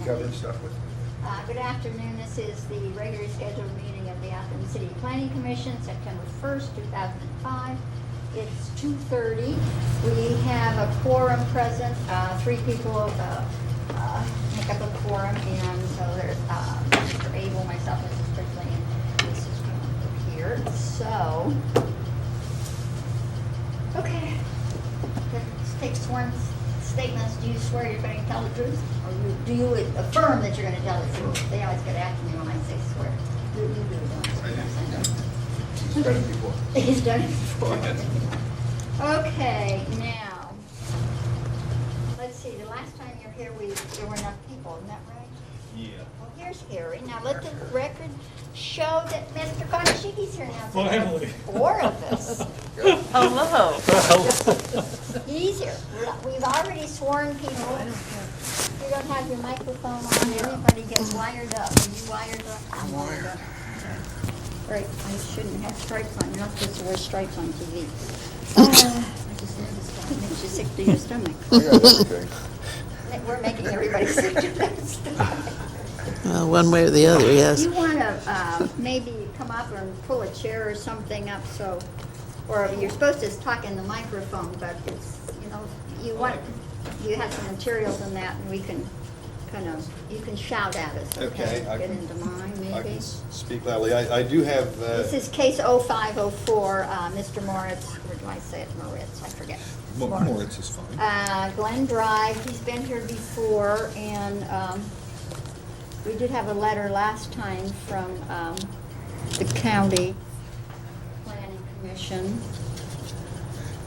covered stuff with me. Good afternoon. This is the regularly scheduled meeting of the Athens City Planning Commission, September 1st, 2005. It's 2:30. We have a quorum present. 3 people make up a quorum, and so there's Mr. Abel, myself, Mrs. Strickland, and Mrs. Jones here. So, okay. Let's take sworn statements. Do you swear you're going to tell the truth? Or do you affirm that you're going to tell the truth? They always get after me when I say swear. You do, don't you? I do. He's done it before. He's done it before. Okay, now, let's see, the last time you were here, there were enough people, isn't that right? Yeah. Well, here's Harry. Now, let the record show that Mr. Konashiki's here now. So there are Finally. 4 of us. Hello. He's here. We've already sworn people. You don't have your microphone on. Everybody gets wired up. Are you wired up? I'm wired up. Right, I shouldn't have stripes on. You're not supposed to wear stripes on TV. I just noticed that. It makes you sick to your stomach. I got everything. We're making everybody sick to their stomach. One way or the other, yes. You want to maybe come up and pull a chair or something up so, or you're supposed to talk in the microphone, but it's, you have some materials in that and we can you can shout at us, okay? Okay, Get into mine, I maybe. can speak loudly. I do have, This is case 0504, Mr. Moritz, or do I say it Moritz? I forget. Moritz is fine. Glen Drive, he's been here before, and we did have a letter last time from the county planning commission.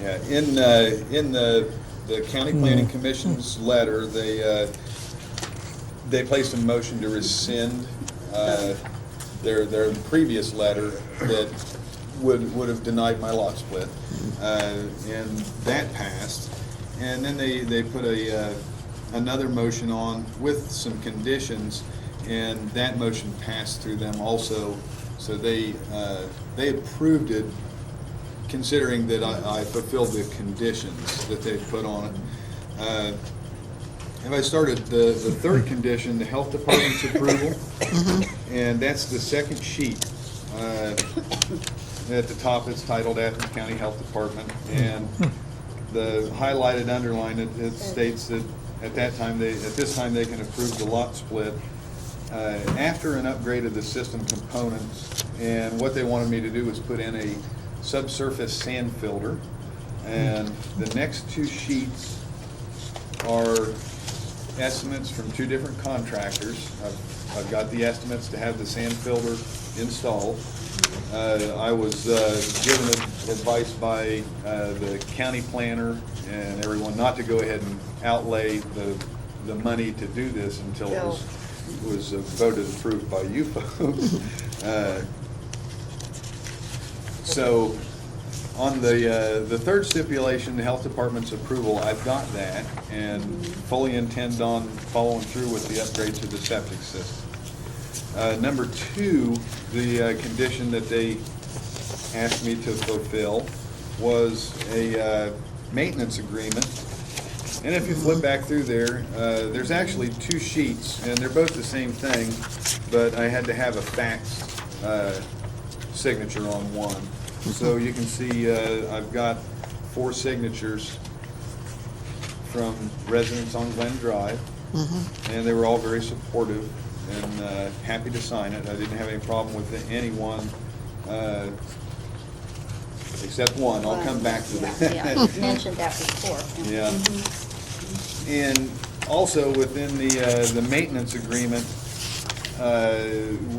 Yeah, in the county planning commission's letter, they placed a motion to rescind their previous letter that would have denied my lot split, and that passed. And then they put another motion on with some conditions, and that motion passed through them also. So they approved it, considering that I fulfilled the conditions that they put on it. And I started the third condition, the health department's approval, and that's the second sheet. At the top, it's titled Athens County Health Department, and the highlighted underline, it states that at this time they can approve the lot split after an upgrade of the system components. And what they wanted me to do was put in a subsurface sand filter, and the next 2 sheets are estimates from 2 different contractors. I've got the estimates to have the sand filter installed. I was given advice by the county planner and everyone not to go ahead and outlay the money to do this until it was voted approved by you folks. So on the third stipulation, the health department's approval, I've got that and fully intend on following through with the upgrade to the septic system. Number 2, the condition that they asked me to fulfill was a maintenance agreement. And if you flip back through there, there's actually 2 sheets, and they're both the same thing, but I had to have a fax signature on one. So you can see I've got 4 signatures from residents on Glen Drive, and they were all very supportive and happy to sign it. I didn't have any problem with anyone except one. I'll come back to that. Yeah, you mentioned that before. Yeah. And also within the maintenance agreement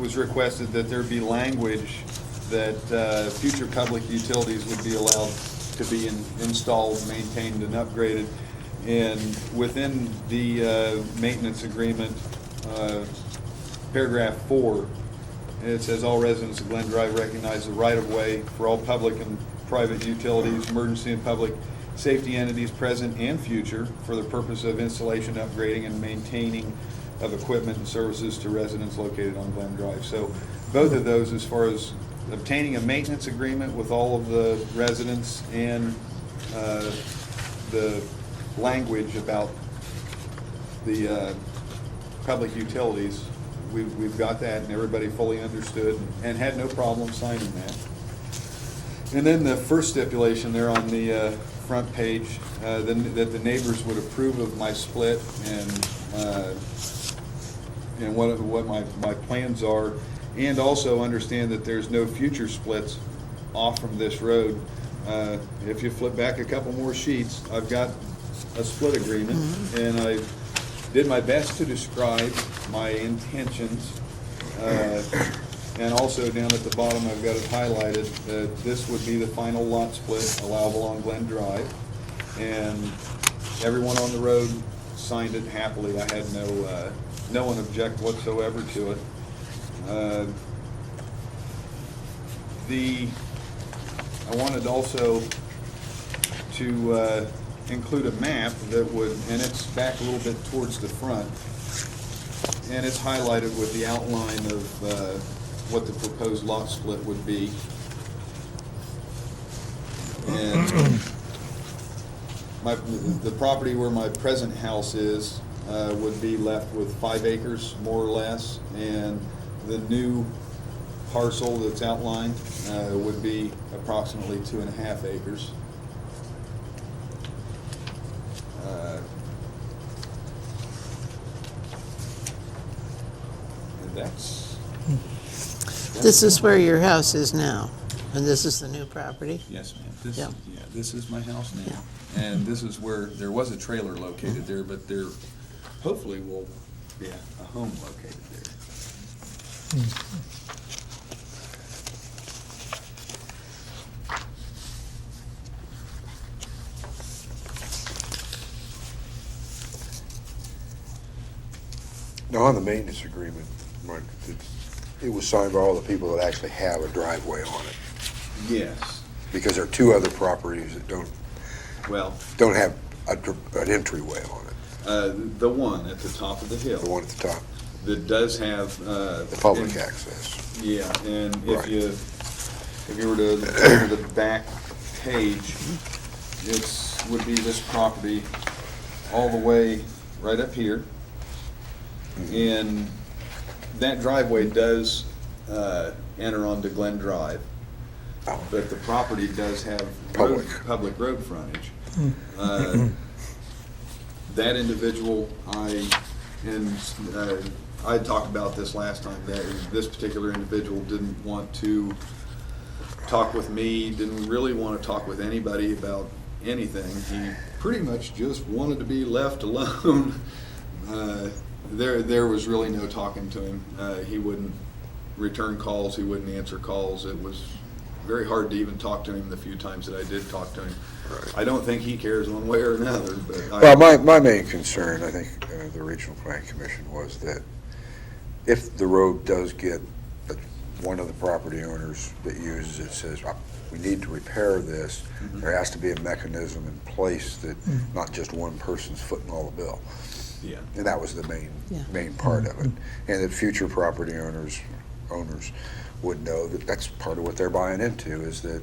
was requested that there be language that future public utilities would be allowed to be installed, maintained, and upgraded. And within the maintenance agreement, paragraph 4, it says all residents of Glen Drive recognize the right-of-way for all public and private utilities, emergency and public safety entities present and future for the purpose of installation, upgrading, and maintaining of equipment and services to residents located on Glen Drive. So both of those, as far as obtaining a maintenance agreement with all of the residents and the language about the public utilities, we've got that, and everybody fully understood and had no problem signing that. And then the first stipulation there on the front page, that the neighbors would approve of my split and what my plans are, and also understand that there's no future splits off from this road. If you flip back a couple more sheets, I've got a split agreement, and I did my best to describe my intentions. And also down at the bottom, I've got it highlighted that this would be the final lot split allowable on Glen Drive. And everyone on the road signed it happily. I had no one object whatsoever to it. I wanted also to include a map that would, and it's back a little bit towards the front, and it's highlighted with the outline of what the proposed lot split would be. And the property where my present house is would be left with 5 acres, more or less, and the new parcel that's outlined would be approximately 2.5 acres. And that's This is where your house is now, and this is the new property? Yes, ma'am. Yeah. This is my house now. And this is where, there was a trailer located there, but there hopefully will be a home located there. Now, on the maintenance agreement, Mike, it was signed by all the people that actually have a driveway on it, Yes. because there are 2 other properties that don't Well, have an entryway on it, the one at the top of the hill. the one at the top, That does have. the public access. Yeah, and Right. if you were to go to the back page, would be this property all the way right up here. And that driveway does enter onto Glen Drive, Oh. but the property does have public road frontage. That individual, I had talked about this last time, that this particular individual didn't want to talk with me, didn't really want to talk with anybody about anything. He pretty much just wanted to be left alone. There was really no talking to him. He wouldn't return calls, he wouldn't answer calls. It was very hard to even talk to him the few times that I did talk to him. Right. I don't think he cares one way or another, but Well, my main concern, I think, the Regional Planning Commission was that if the road does get, one of the property owners that uses it says, we need to repair this, there has to be a mechanism in place that not just one person's footing all the bill. yeah. And that was the Yeah. main part of it. And that future property owners would know that that's part of what they're buying into, is that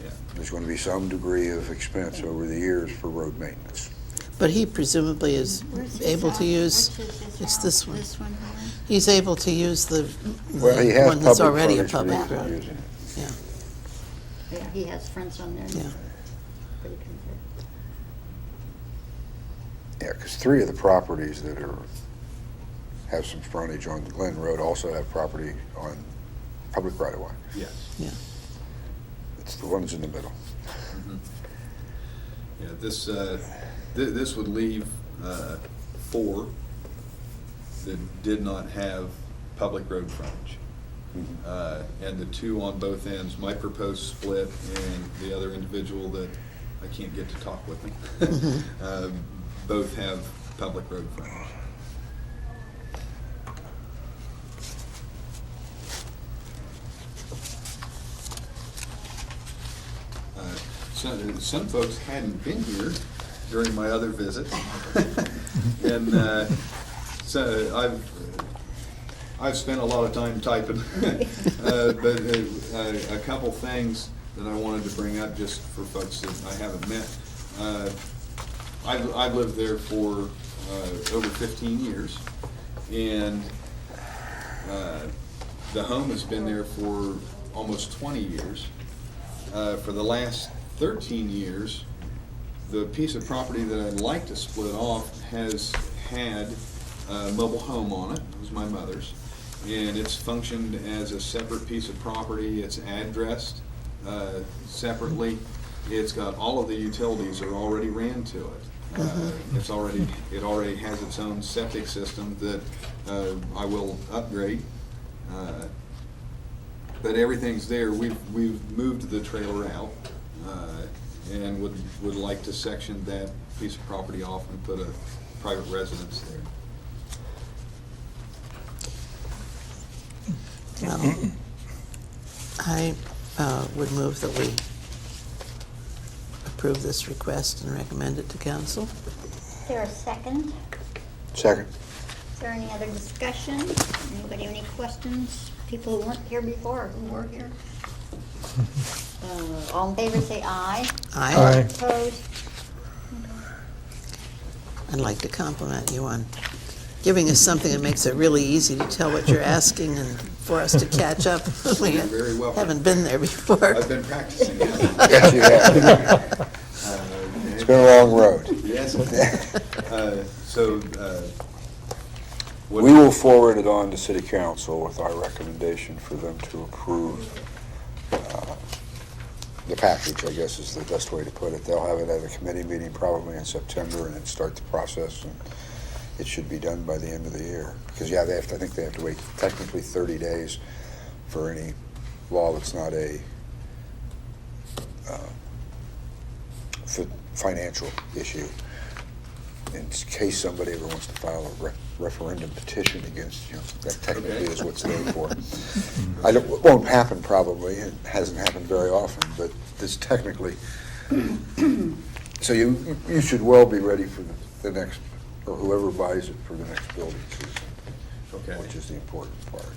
Yeah. there's going to be some degree of expense over the years for road maintenance. But he presumably is Where's his able to house? use, Where's his it's house? this one. This one here? He's able to use the Well, he has one that's public already a frontage public for road. using it. Yeah, Yeah, he has fronts on there. yeah. Pretty good. Yeah, because 3 of the properties that have some frontage on Glen Road also have property on public right-of-way. Yes. Yeah. It's the ones in the middle. Yeah, this would leave 4 that did not have public road frontage. And the 2 on both ends, my proposed split and the other individual that I can't get to talk with me, both have public road frontage. Some folks hadn't been here during my other visits. And so I've spent a lot of time typing. But a couple things that I wanted to bring up just for folks that I haven't met. I've lived there for over 15 years. And the home has been there for almost 20 years. For the last 13 years, the piece of property that I'd like to split off has had a mobile home on it. It was my mother's. And it's functioned as a separate piece of property. It's addressed separately. It's got all of the utilities are already ran to it. It already has its own septic system that I will upgrade. But everything's there. We've moved the trailer out and would like to section that piece of property off and put a private residence there. I would move that we approve this request and recommend it to council. Is there a second? Second. Is there any other discussion? Anybody have any questions? People who weren't here before or who were here? All in favor, say aye. Aye. Opposed? I'd like to compliment you on giving us something that makes it really easy to tell what you're asking and for us to catch up. We You're very welcome. haven't been there before. I've been practicing. Yes, you have. It's been a long road. Yes. We will forward it on to city council with our recommendation for them to approve the package, I guess is the best way to put it. They'll have it at a committee meeting probably in September and then start the process, and it should be done by the end of the year. Because, yeah, I think they have to wait technically 30 days for any law that's not a financial issue. In case somebody ever wants to file a referendum petition against you, that technically is what's there for. It won't happen probably, it hasn't happened very often, but it's technically, so you should well be ready for the next, or whoever buys it for the next building season, Okay. which is the important part.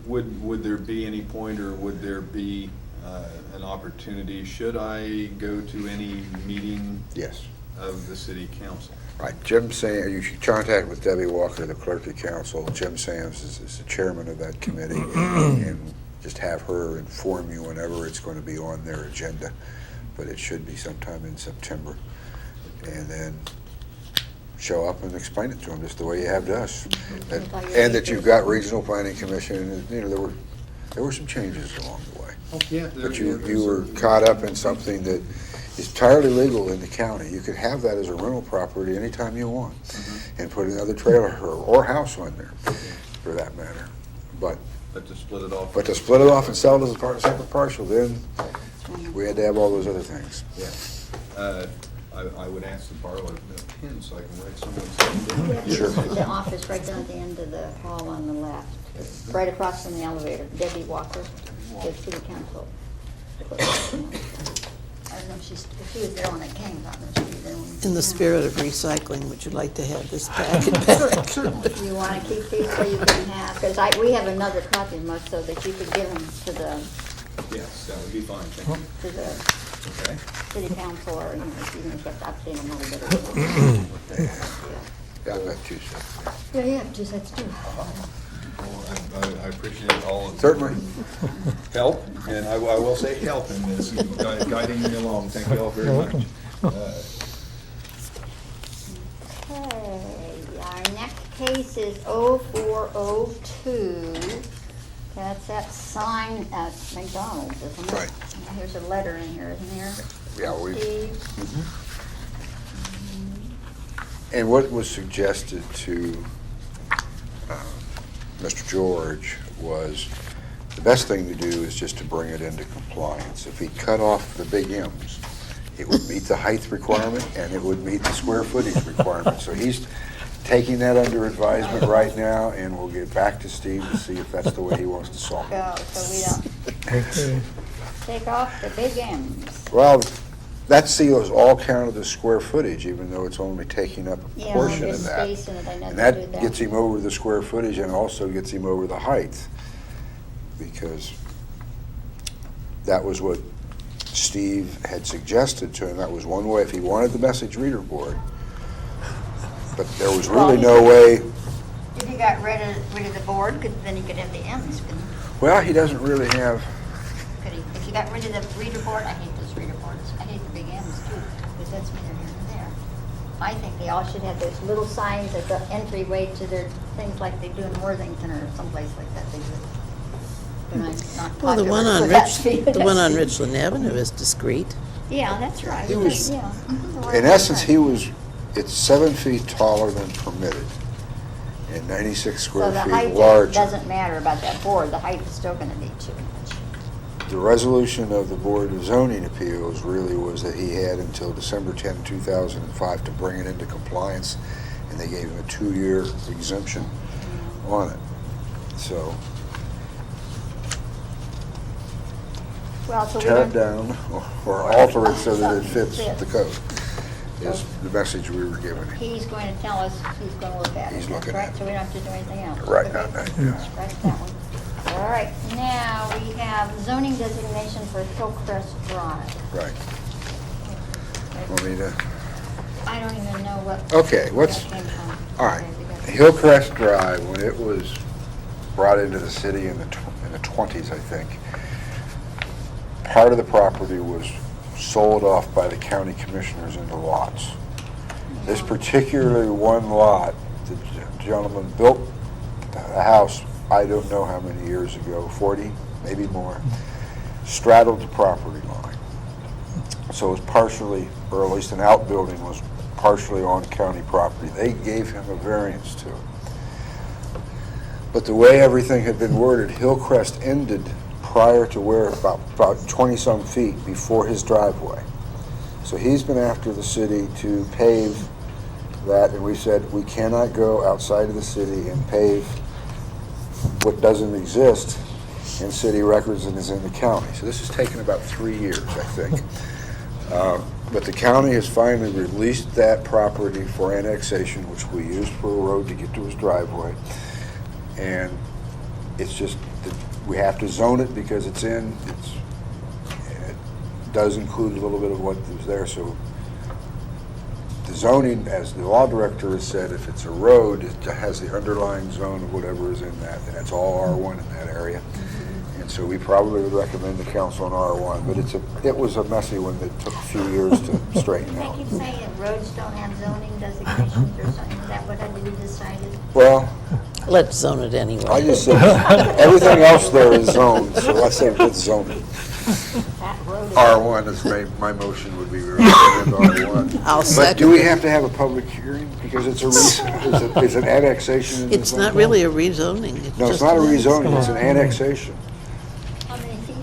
Would there be any point, or would there be an opportunity, should I go to any meeting Yes. of the city council? Right, Jim Sam, you should contact with Debbie Walker, the clerk of council. Jim Sams is the chairman of that committee, and just have her inform you whenever it's going to be on their agenda. But it should be sometime in September. And then show up and explain it to them just the way you have to us. And that you've got regional planning commission, and, you know, there were some changes along the way. Oh, yeah. But you were caught up in something that is entirely legal in the county. You could have that as a rental property anytime you want, and put another trailer or house on there, for that matter. But to split it off. to split it off and sell it as a separate parcel, then we had to have all those other things. Yeah. I would ask to borrow a pen so I can write someone's. Sure. The office right down at the end of the hall on the left, right across from the elevator. Debbie Walker, the city council. I don't know if she was there when it came, I don't know if she was there when. In the spirit of recycling, would you like to have this packet back? Do you want to keep these so you can have, because we have another copy, Mark, so that you could give them to the, Yes, that would be fine, thank you. to the Okay. city council, or, you know, even if you have to update them a little bit. Yeah, I've got two sets. Yeah, yeah, two sets too. Well, I appreciate all of Certainly. help, and I will say help in this, guiding me along. Thank you all very much. Okay, our next case is 0402. That's that sign at McDonald's, isn't it? Right. There's a letter in here, isn't there? Yeah, Steve? And what was suggested to Mr. George was the best thing to do is just to bring it into compliance. If he cut off the big M's, it would meet the height requirement and it would meet the square footage requirement. So he's taking that under advisement right now, and we'll get back to Steve to see if that's the way he wants to solve it. Go, so we don't take off the big M's. Well, that seal is all counted as square footage, even though it's only taking up a Yeah, portion there's of that. space in it, I know And they do that that. gets him over the square footage and also gets him over the height, because that was what Steve had suggested to him. That was one way, if he wanted the message reader board, but there was Well, really he no could- way, If you got rid of the board, then you could have the M's, couldn't you? well, he doesn't really have, Could he? If you got rid of the reader board, I hate those reader boards. I hate the big M's too, because that's neither here nor there. I think they all should have those little signs at the entryway to their things like they do in Worthington or someplace like that. They do. But I'm not Well, the one popular on with that speed. the one on Richland Avenue is discreet. Yeah, that's right. He was- Yeah. Mhm, the one in on essence, the he front. was, it's 7 feet taller than permitted and 96 So square the feet height larger. doesn't matter about that board. The height is still going to be too much. The resolution of the Board of Zoning Appeals really was that he had until December 10, 2005 to bring it into compliance, and they gave him a 2-year exemption on it. So Well, so we tear it don't. down or alter it so that it fits Fits. the code is the message we were given. He's going to tell us he's going to look at it. He's That's looking right, at it. so we don't have to do anything else. Right, Okay. not that, Scratch that one. All right, now we have zoning designation for Hillcrest Drive. Right. Want me to? I don't even know what. Okay, where what's- that came from. All right. Okay, Hillcrest Drive, when it was brought into the city in the 20s, I think, part of the property was sold off by the county commissioners into lots. This particularly one lot, the gentleman built a house, I don't know how many years ago, 40, maybe more, straddled the property line. So it was partially, or at least an outbuilding was partially on county property. They gave him a variance to it. But the way everything had been worded, Hillcrest ended prior to where, about 20-some feet before his driveway. So he's been after the city to pave that, and we said, we cannot go outside of the city and pave what doesn't exist in city records and is in the county. So this has taken about 3 years, I think. But the county has finally released that property for annexation, which we used for a road to get to his driveway. And it's just, that we have to zone it because it's in, it does include a little bit of what was there. So the zoning, as the law director has said, if it's a road, it has the underlying zone of whatever is in that, and it's all R1 in that area. And so we probably would recommend the council on R1, but it was a messy one that took a few years to straighten They out. keep saying that roads don't have zoning designations or something. Is that what had to be decided? Well, Let's zone it I anyway. just said, everything else there is zoned, so let's say it's zoning. That road is. R1 is my motion would be recommend R1. I'll But do second we it. have to have a public hearing? Because it's it's an annexation in the It's zone? not really a rezoning. No, it's just not a an rezoning, it's an annexation. How many feet?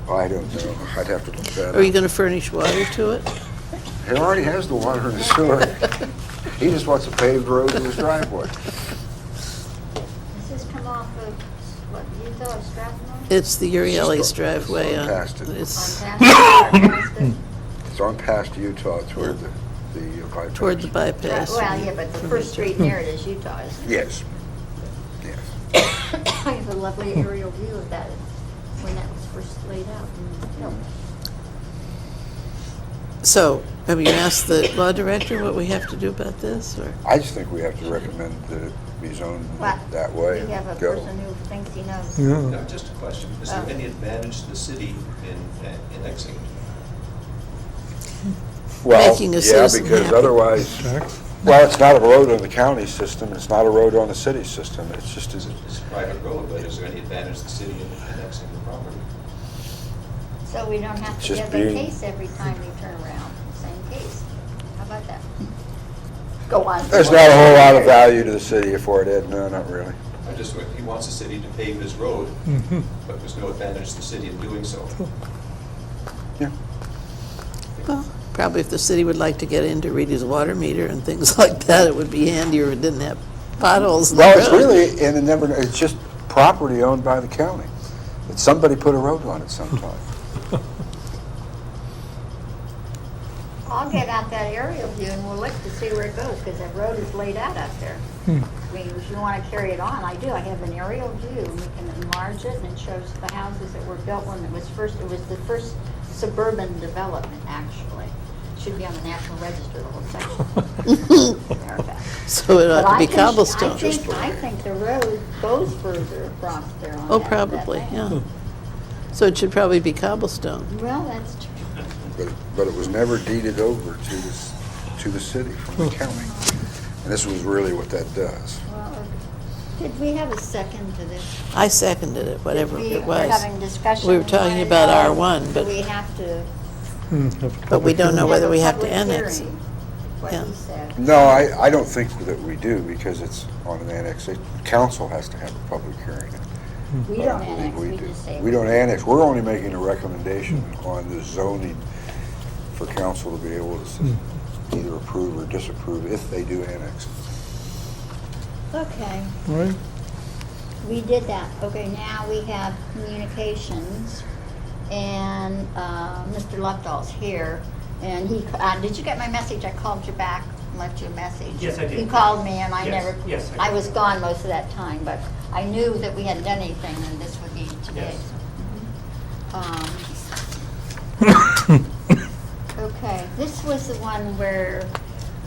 I don't know, I'd have to look that Are you up. going to furnish water to it? He already has the water in the sewer. He just wants a paved road to his driveway. Does this come off of, what, Utah or Strathmore? It's the Urielli's It's driveway. on past it. On It's past it? It's on past Utah toward the bypass. toward the bypass. Well, yeah, but the first street near it is Utah, isn't it? Yes. Yes. I have a lovely aerial view of that when that was first laid out. So, have you asked the law director what we have to do about this, or? I just think we have to recommend that it be zoned What? that way We have a and go. person who thinks he knows. No, just a question. Is there Oh. any advantage to the city in annexing? Well, Making a yeah, citizen because happy. otherwise, well, it's not a road on the county system, it's not a road on the city system, it's just, It's a private road, but is there any advantage to the city in annexing the property? So we don't have It's to just give a being- case every time we turn around, same case. How about that? Go on. there's not a whole lot of value to the city for it, Ed, no, not really. He wants the city to pave his road, but there's no advantage to the city in doing so. Yeah. Well, probably if the city would like to get in to read his water meter and things like that, it would be handier if it didn't have potholes in the road. Well, it's really, and it's just property owned by the county, that somebody put a road on it sometime. I'll get out that aerial view and we'll look to see where it goes, because that road is laid out up there. I mean, if you want to carry it on, I do. I have an aerial view, and we can enlarge it, and it shows the houses that were built when it was the first suburban development, actually. should be on the National Register, the whole section. Matter of fact. So it But ought to I be think- cobblestone. I think the road goes further across there on Oh, that probably, land. yeah. So it should probably be cobblestone. Well, that's true. But it was never deeded over to the city from the county. And this was really what that does. Well, did we have a second to this? I seconded it, whatever We it were was. having discussion. We were talking about R1, Do we but, have to? but we don't know whether we have to Public annex it. hearing, What Yeah. he said. No, I don't think that we do, because it's on an annex. Council has to have a public hearing. We But I don't believe annex, we do. just say. We don't annex, we're only making a recommendation on the zoning for council to be able to either approve or disapprove if they do annex. Okay, Right? we did that. Okay, now we have communications, and Mr. Leftal's here, and he, did you get my message? I called you back, left you a message. Yes, I did. You called me, and I Yes, never, yes, I I did. was gone most of that time, but I knew that we hadn't done anything, and this would be today. Yes. Okay, this was the one where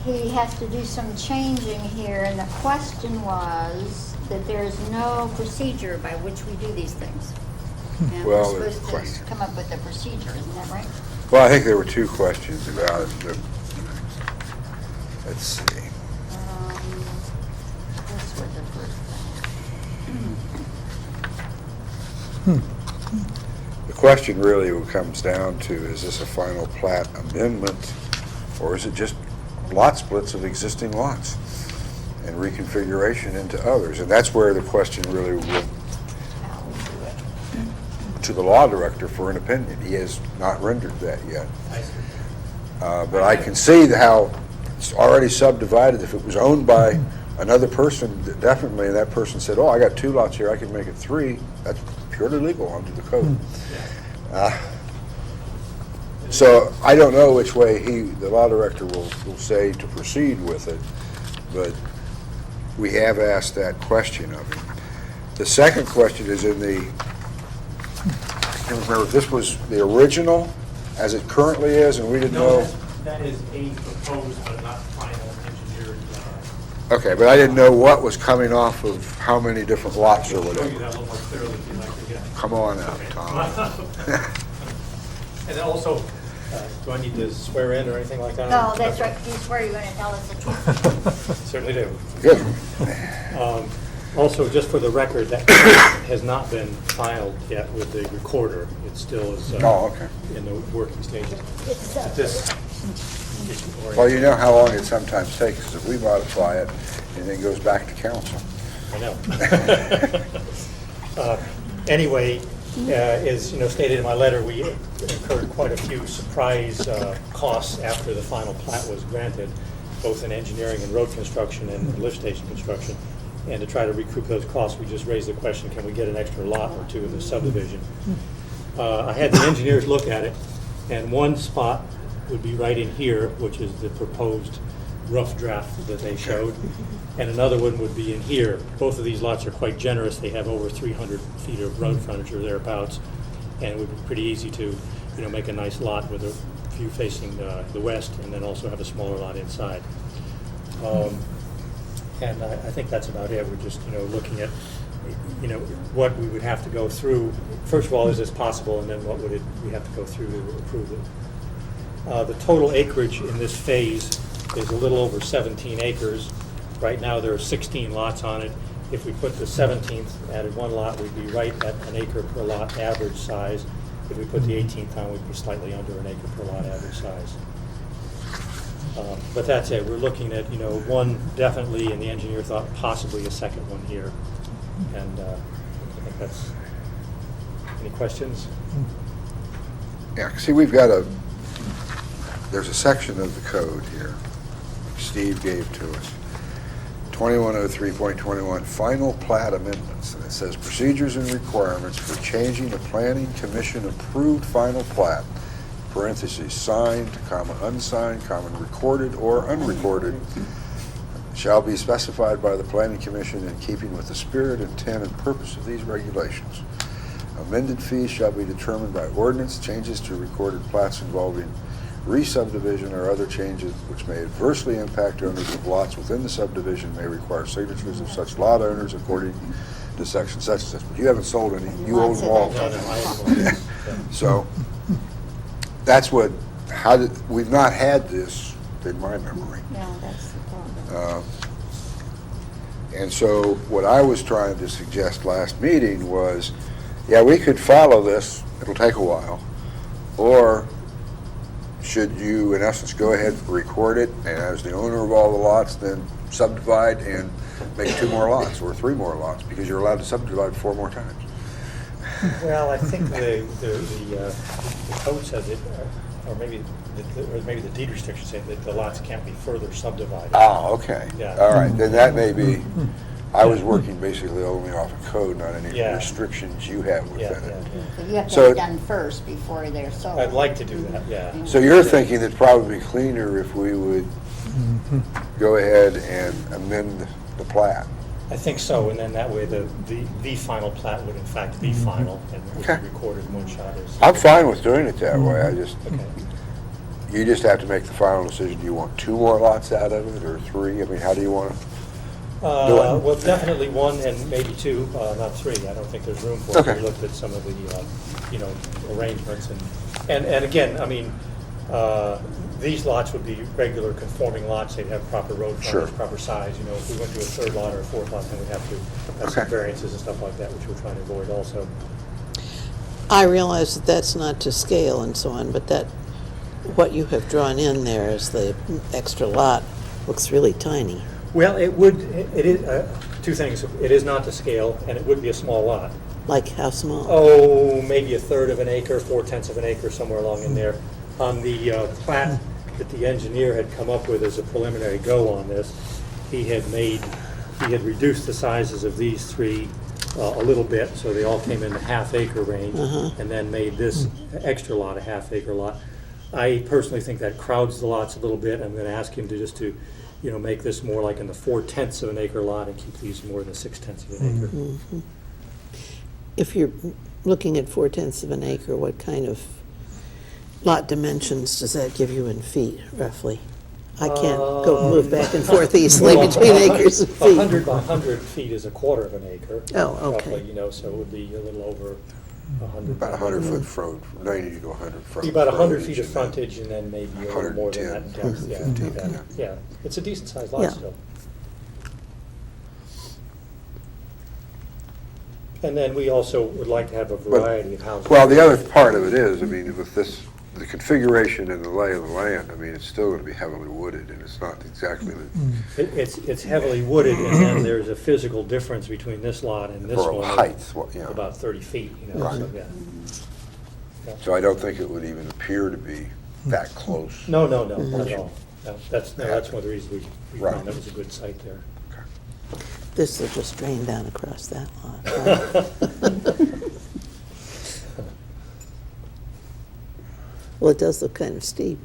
he has to do some changing here, and the question was that there's no procedure by which we do these things. And we're Well, there's a supposed to question. come up with a procedure, isn't that right? Well, I think there were two questions about it. Let's see. This was the first The question really what comes down to, is this a final plat amendment, or is it just lot splits of existing lots and reconfiguration into others? And that's where the question really would, thing. How we do it. to the law director for an opinion. He has not rendered that yet. I see. But I can see how it's already subdivided. If it was owned by another person, definitely, and that person said, oh, I got 2 lots here, I can make it 3, that's purely legal under the code. So I don't know which way the law director will say to proceed with it, but we have asked that question of him. The second question is in the, I can't remember, if this was the original as it currently is, and we didn't know. That is a proposed but not final engineered. Okay, but I didn't know what was coming off of how many different lots or I'll show you whatever. that a little more clearly if you'd like to get. Come on out, Tom. And then also, do I need to swear in or anything like that? No, that's right, you swear you're gonna tell us the truth. Certainly do. Good. Also, just for the record, that has not been filed yet with the recorder. It still is Oh, okay. in the working stages. It's, But this. Well, you know how long it sometimes takes, 'cause if we modify it, and then it goes back to council. I know. Anyway, as stated in my letter, we incurred quite a few surprise costs after the final plat was granted, both in engineering and road construction and lift station construction. And to try to recoup those costs, we just raised the question, can we get an extra lot or two in the subdivision? I had the engineers look at it, and one spot would be right in here, which is the proposed rough draft that they showed, and another one would be in here. Both of these lots are quite generous. They have over 300 feet of road frontage or thereabouts, and it would be pretty easy to, make a nice lot with a view facing the west, and then also have a smaller lot inside. And I think that's about it. We're just, looking at, what we would have to go through. First of all, is this possible, and then what would we have to go through to approve it? The total acreage in this phase is a little over 17 acres. Right now, there are 16 lots on it. If we put the 17th, added 1 lot, we'd be right at an acre per lot average size. If we put the 18th on, we'd be slightly under an acre per lot average size. But that's it. We're looking at, one definitely, and the engineer thought possibly a second one here. And I think that's, any questions? Yeah, see, there's a section of the code here, which Steve gave to us. 2103.21, final plat amendments. And it says procedures and requirements for changing a planning commission approved final plat, parentheses, signed, comma, unsigned, comma, recorded or unrecorded, shall be specified by the planning commission in keeping with the spirit, intent, and purpose of these regulations. Amended fees shall be determined by ordinance. Changes to recorded plats involving re-subdivision or other changes which may adversely impact owners of lots within the subdivision may require signatures of such lot owners according to section such and such. But you haven't sold any, you own Lots of them all. that. No, no, I have one. So, that's what, we've not had this in my memory. No, that's the problem. And so what I was trying to suggest last meeting was, yeah, we could follow this, it'll take a while, or should you, in essence, go ahead and record it, and as the owner of all the lots, then subdivide and make 2 more lots, or 3 more lots, because you're allowed to subdivide 4 more times. Well, I think the code says it, or maybe the deed restrictions say that the lots can't be further subdivided. Ah, okay. Yeah. All right, then that may be, I was working basically only off of code, not any Yeah. restrictions you have Yeah, within yeah, it. yeah. So you have to So- have it done first before they're sold. I'd like to do that, yeah. So you're thinking it's probably cleaner if we would go ahead and amend the plat? I think so, and then that way the final plat would in fact be final and would be Okay. recorded in one shot as. I'm fine with doing it that way, I just, Okay. you just have to make the final decision. Do you want 2 more lots out of it, or 3? I mean, how do you want to? Do it. Well, definitely 1 and maybe 2, not 3. I don't think there's room for it. Okay. We looked at some of the, arrangements and again, I mean, these lots would be regular conforming lots. They'd have proper road Sure. frontage, proper size. You know, if we went to a 3rd lot or a 4th lot, then we'd have to have some Okay. variances and stuff like that, which we're trying to avoid also. I realize that that's not to scale and so on, but that, what you have drawn in there as the extra lot looks really tiny. Well, it is, 2 things. It is not to scale, and it would be a small lot. Like how small? Oh, maybe 1/3 of an acre, 4/10 of an acre, somewhere along in there. On the plat that the engineer had come up with as a preliminary go on this, he had reduced the sizes of these 3 a little bit, so they all came in the half-acre range, and then made this extra lot a half-acre lot. I personally think that crowds the lots a little bit. I'm going to ask him to just to, make this more like in the 4/10 of an acre lot and keep these more in the 6/10 of an acre. If you're looking at 4/10 of an acre, what kind of lot dimensions does that give you in feet, roughly? I can't move back and forth easily Well, between acres and feet. 100 by 100 feet is a 1/4 of an acre. Oh, okay. Roughly, so it would be a little over 100. About 100-foot front, 90 to 100 front. Be about 100 frontage, feet of and then- frontage and then maybe a little more than that in 110, depth. Yeah, 115, yeah. It's a decent sized Yeah. lot still. And then we also would like to have a variety of houses. Well, the other part of it is, I mean, with this, the configuration and the lay of the land, I mean, it's still going to be heavily wooded, and it's not exactly the, It's heavily wooded, and then there's a physical difference between this lot and this for one. of height, you know. About 30 feet, Right. so, yeah. So I don't think it would even appear to be that close. No, not at all. No, that's one of the reasons we Right. found that was a good site there. This will just drain down across that lot. Right? Well, it does look kind of steep.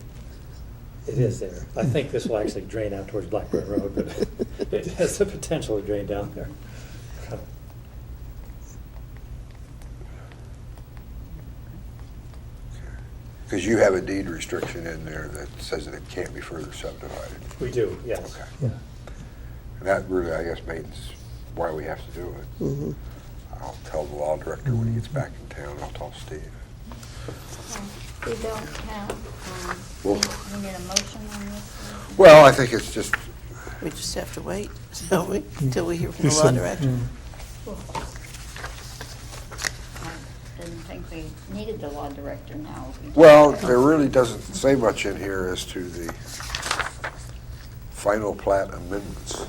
It is there. I think this will actually drain out towards Blackburn Road, but it has the potential to drain down there. Because you have a deed restriction in there that says that it can't be further subdivided. We do, yes. Okay. Yeah. And that really, I guess, means why we have to do it. Mhm. I'll tell the law director when he gets back in town, I'll tell Steve. We don't have, Well- we need a motion on this? Well, I think it's just, We just have to wait, don't we, until we hear from the law director? I didn't think we needed the law director now. We just- well, there really doesn't say much in here as to the final plat amendments.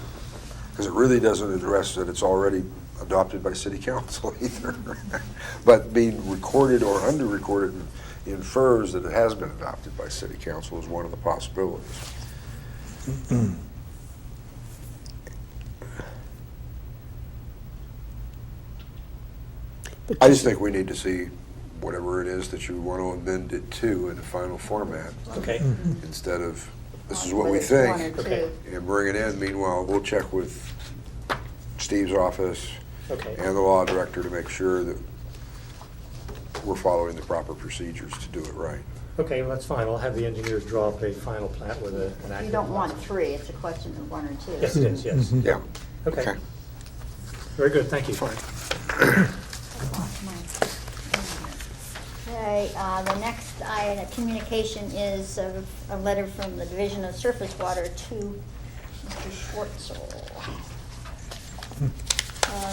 Because it really doesn't address that it's already adopted by city council either. But being recorded or under-recorded infers that it has been adopted by city council is one of the possibilities. But I just think we need to see whatever it is that you want to amend it to in the final format, Okay, instead of, this is what we Whether it's one think, or Okay. two. and bring it in. Meanwhile, we'll check with Steve's office okay. and the law director to make sure that we're following the proper procedures to do it right. Okay, well, that's fine. I'll have the engineers draw up a final plat with an accurate. You don't want lot. 3, it's a question of 1 or 2. Yes, it is, yes. Yeah. Okay. Very good, thank you. Fine. Okay, the next communication is a letter from the Division of Surface Water to Mr. Schwartzel.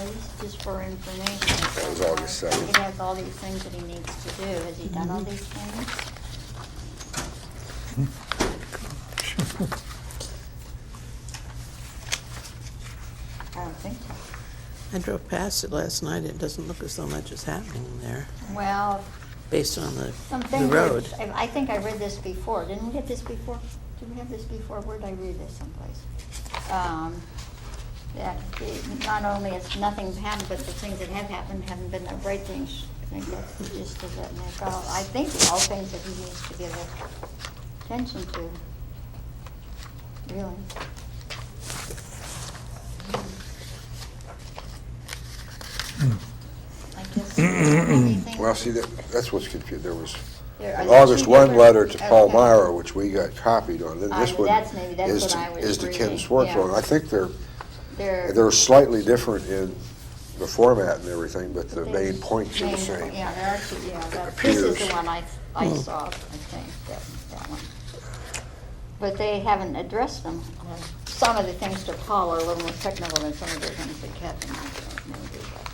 This is just for information. That was August 7th. He has all these things that he needs to do. Has he done all these things? I don't think so. I drove past it last night. It doesn't look as though much is happening there, Well, based on the something. road. I think I read this before. Didn't we get this before? Did we have this before? Where did I read this someplace? That not only has nothing happened, but the things that have happened haven't been the right things. I think that's the gist of it. And it's all, I think all things that he needs to give attention to, really. I guess anything. Well, see, that's what's confused. There was There are an two August 1 different- letter to Paul okay. Myra, which we got copied on. Then this one that's is what I was is to Ken reading, Swartzwell. yeah. I think They're- they're slightly different in the format and everything, but the They- main points are the main- same. Yeah, there are two, this is appears. the one I saw, I think, that one. But they haven't addressed them. Some of the things to Paul are a little more technical than some of the things that Kevin maybe, but.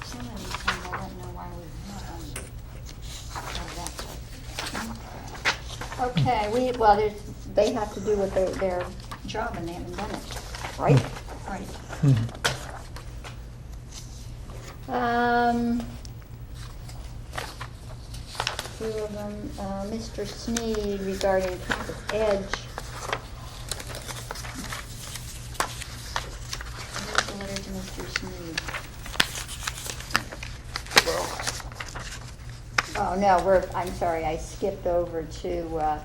Some of these things, I don't know why we have them. Okay, well, they have to do with their job and they haven't done it, right? Right. Two of them, Mr. Sneed regarding Compass Edge. Here's the letter to Mr. Sneed. Oh, no, I'm sorry, I skipped over to,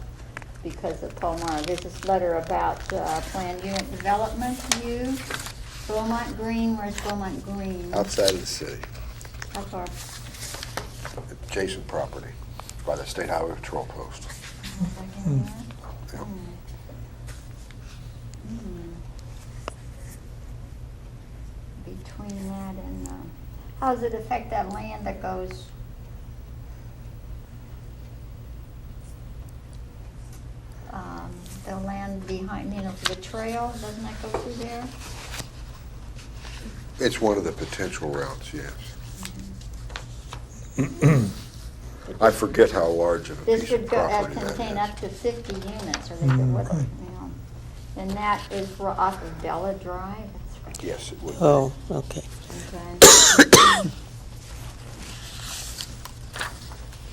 because of Paul Mara. There's this letter about planned unit development view. Beaumont Green, where's Beaumont Green? Outside of the city, How far? adjacent property by the State Highway Patrol Post. Back in there? Yeah. Between that and, how does it affect that land that goes? The land behind, the trail, doesn't that go through there? It's one of the potential routes, yes. I forget how large of a This piece would of go, property that contain is. up to 50 units, or they could, and that is off of Bella Drive? That's right. Yes, it would. Oh, okay. Okay. I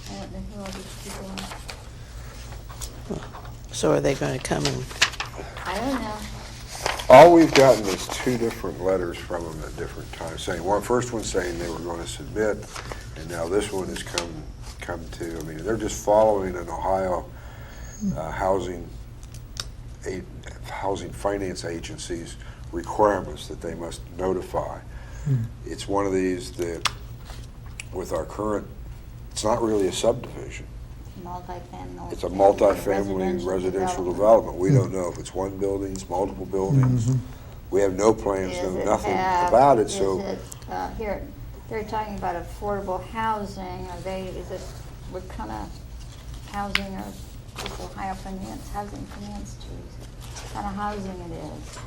don't know who all these people are. So are they going to come and, I don't know. All we've gotten is 2 different letters from them at different times, saying, first one saying they were going to submit, and now this one has come to, I mean, they're just following an Ohio housing finance agency's requirements that they must notify. It's one of these that, with our current, it's not really a subdivision. Multifamily. It's a multifamily residential development. We don't know if it's one building, it's multiple buildings. We have no plans, Does it nothing have- about it, is so it, here, they're talking about affordable housing. What kind of housing or is Ohio finance, housing finance to, what kind of housing it is?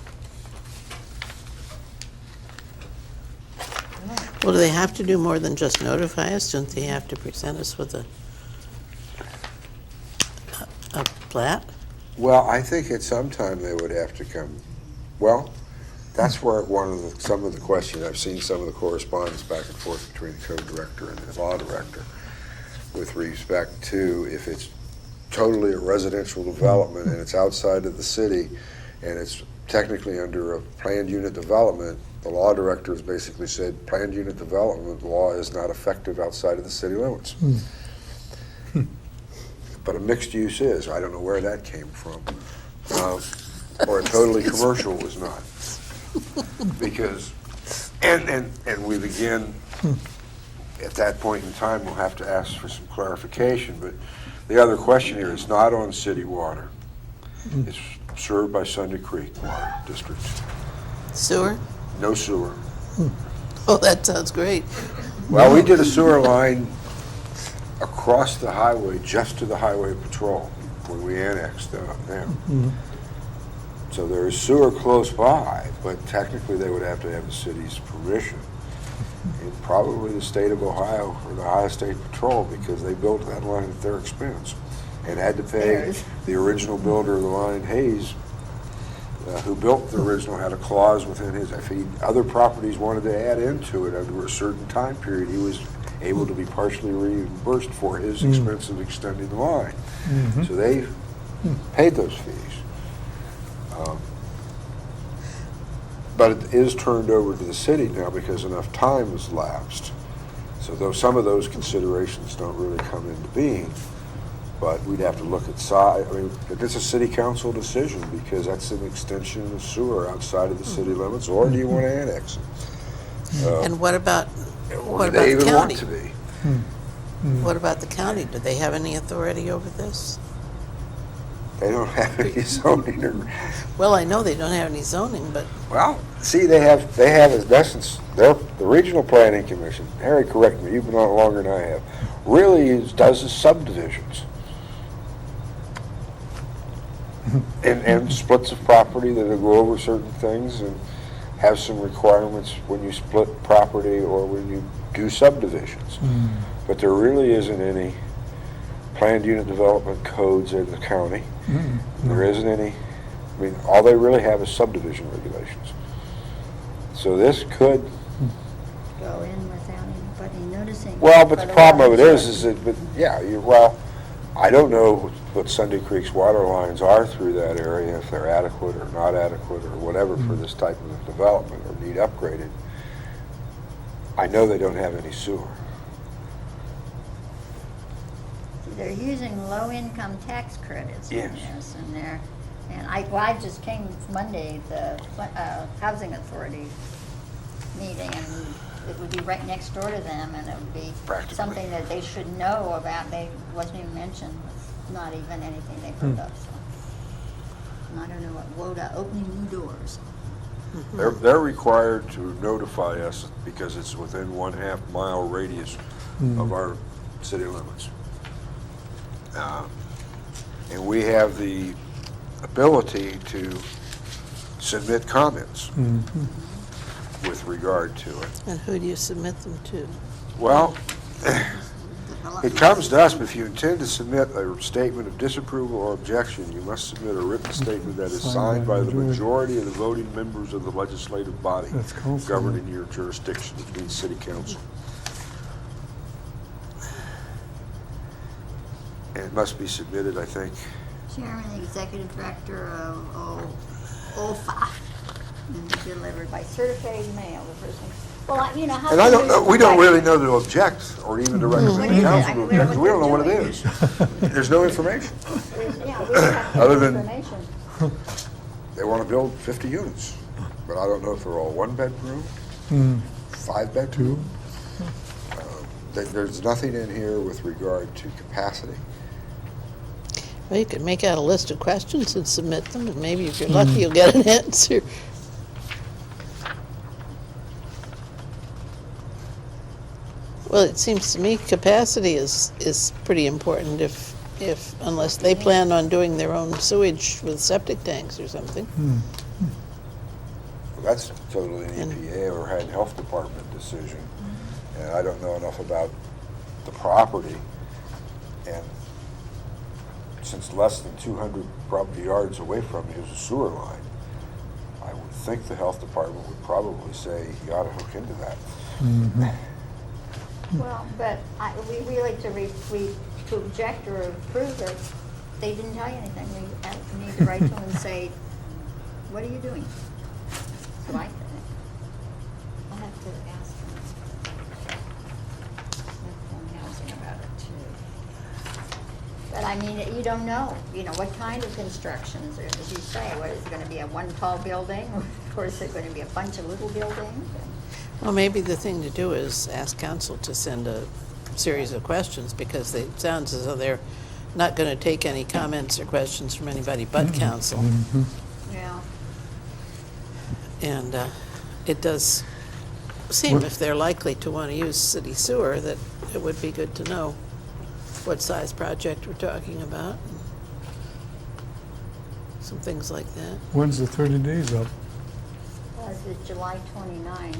well, do they have to do more than just notify us? Don't they have to present us with a plat? Well, I think at some time they would have to come, that's where some of the questions, I've seen some of the correspondence back and forth between the code director and the law director with respect to if it's totally a residential development and it's outside of the city and it's technically under a planned unit development, the law director has basically said planned unit development law is not effective outside of the city limits. but a mixed use is. I don't know where that came from. Or a totally commercial was not. Because, and we begin, at that point in time, we'll have to ask for some clarification, but the other question here is not on city water. It's served by Sunday Creek Water District. Sewer? No sewer. Oh, that sounds great. Well, we did a sewer line across the highway, just to the highway patrol, when we annexed them. So there is sewer close by, but technically they would have to have the city's permission. And probably the state of Ohio or the Ohio State Patrol, because they built that line at their expense and had to pay the original builder of the line, Hayes, who built the original, had a clause within his, if other properties wanted to add into it over a certain time period, he was able to be partially reimbursed for his expense of extending the line. So they paid those fees. But it is turned over to the city now because enough time has lapsed. So though some of those considerations don't really come into being, but we'd have to look at size. I mean, it's a city council decision because that's an extension of sewer outside of the city limits, or do you want to annex it? And what about Or do the they even want county? to be? What about the county? Do they have any authority over this? They don't have any zoning or, Well, I know they don't have any zoning, but well, see, they have in essence, the Regional Planning Commission, Harry, correct me, you've been on it longer than I have, really does the subdivisions. And splits of property that'll go over certain things and have some requirements when you split property or when you do subdivisions. But there really isn't any planned unit development codes in the county. There isn't any, I mean, all they really have is subdivision regulations. So this could, Go in without anybody noticing. well, but the problem of it water is that, but yeah, well, I don't know what Sunday Creek's water lines are through that area, if they're adequate or not adequate or whatever for this type of development or need upgraded. I know they don't have any sewer. They're using low-income tax credits in Yes. this, and I just came Monday, the Housing Authority meeting, and it would be right next door to them, and it would be Practically. something that they should know about. They wasn't even mentioned, it's not even anything they've heard of, so. And I don't know what WODA, opening new doors. They're required to notify us because it's within 1/2 mile radius of our city limits. And we have the ability to submit comments with regard to it. and who do you submit them to? Well, it comes to us, but if you intend to submit a statement of disapproval or objection, you must submit a written statement that is signed by the majority of the voting members of the legislative body That's council. governing your jurisdiction, which means city council. And it must be submitted, I think, Chairman, Executive Director of OFA, and delivered by certified mail, the person. Well, you know, how. and I don't know, we don't really know to object or even to What recommend is the it? I council to mean, we don't object, 'cause we don't know what it they're is. There's no information. Yeah, we don't have Other any than- information. They want to build 50 units, but I don't know if they're all one-bedroom, 5-bedroom. There's nothing in here with regard to capacity. Well, you could make out a list of questions and submit them, and maybe if you're lucky, you'll get an answer. Well, it seems to me capacity is pretty important unless they plan on doing their own sewage with septic tanks or something. Well, that's totally an And- EPA or had health department decision. And I don't know enough about the property. And since less than 200 property yards away from me is a sewer line, I would think the health department would probably say you ought to hook into that. Well, but we like to object or approve it. They didn't tell you anything. We need to write to them and say, what are you doing? So I'll have to ask them. Housing about it too. But I mean, you don't know, what kind of constructions, as you say, what is it gonna be, a one tall building? Or is it gonna be a bunch of little buildings? Well, maybe the thing to do is ask council to send a series of questions, because it sounds as though they're not going to take any comments or questions from anybody but council. Yeah. And it does seem, if they're likely to want to use city sewer, that it would be good to know what size project we're talking about. Some things like that. When's the 30 days up? Was it July 29?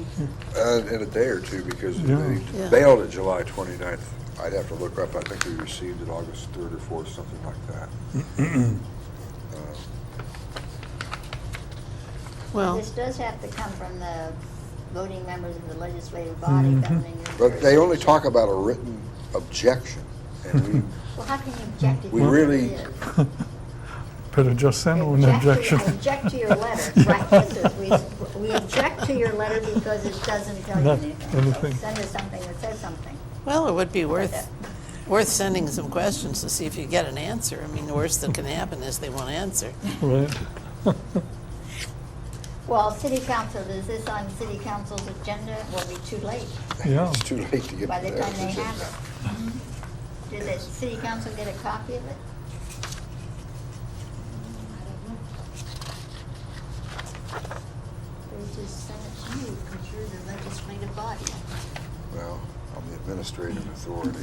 In a day or two, because Yeah. they Yeah. mailed it July 29th. I'd have to look up, I think we received it August 3rd or 4th, something like that. Well, This does have to come from the voting members of the legislative body governing your But they only jurisdiction. talk about a written objection, and Well, how can you object if We you know what really- it is? Better just send them an objection. I object to your letter, right, this is, we object to your letter because it doesn't tell you Not anything. So anything. send us something that says something. well, it would be worth sending some questions to see if you get an answer. I mean, the worst that can happen is they won't answer. Right. Well, city council, is this on city council's agenda? It will be too late Yeah. it's too late to get by to the that. time they have it. Did the city council get a copy of it? They just sent it to you because you're the legislative body. Well, I'm the administrative authority.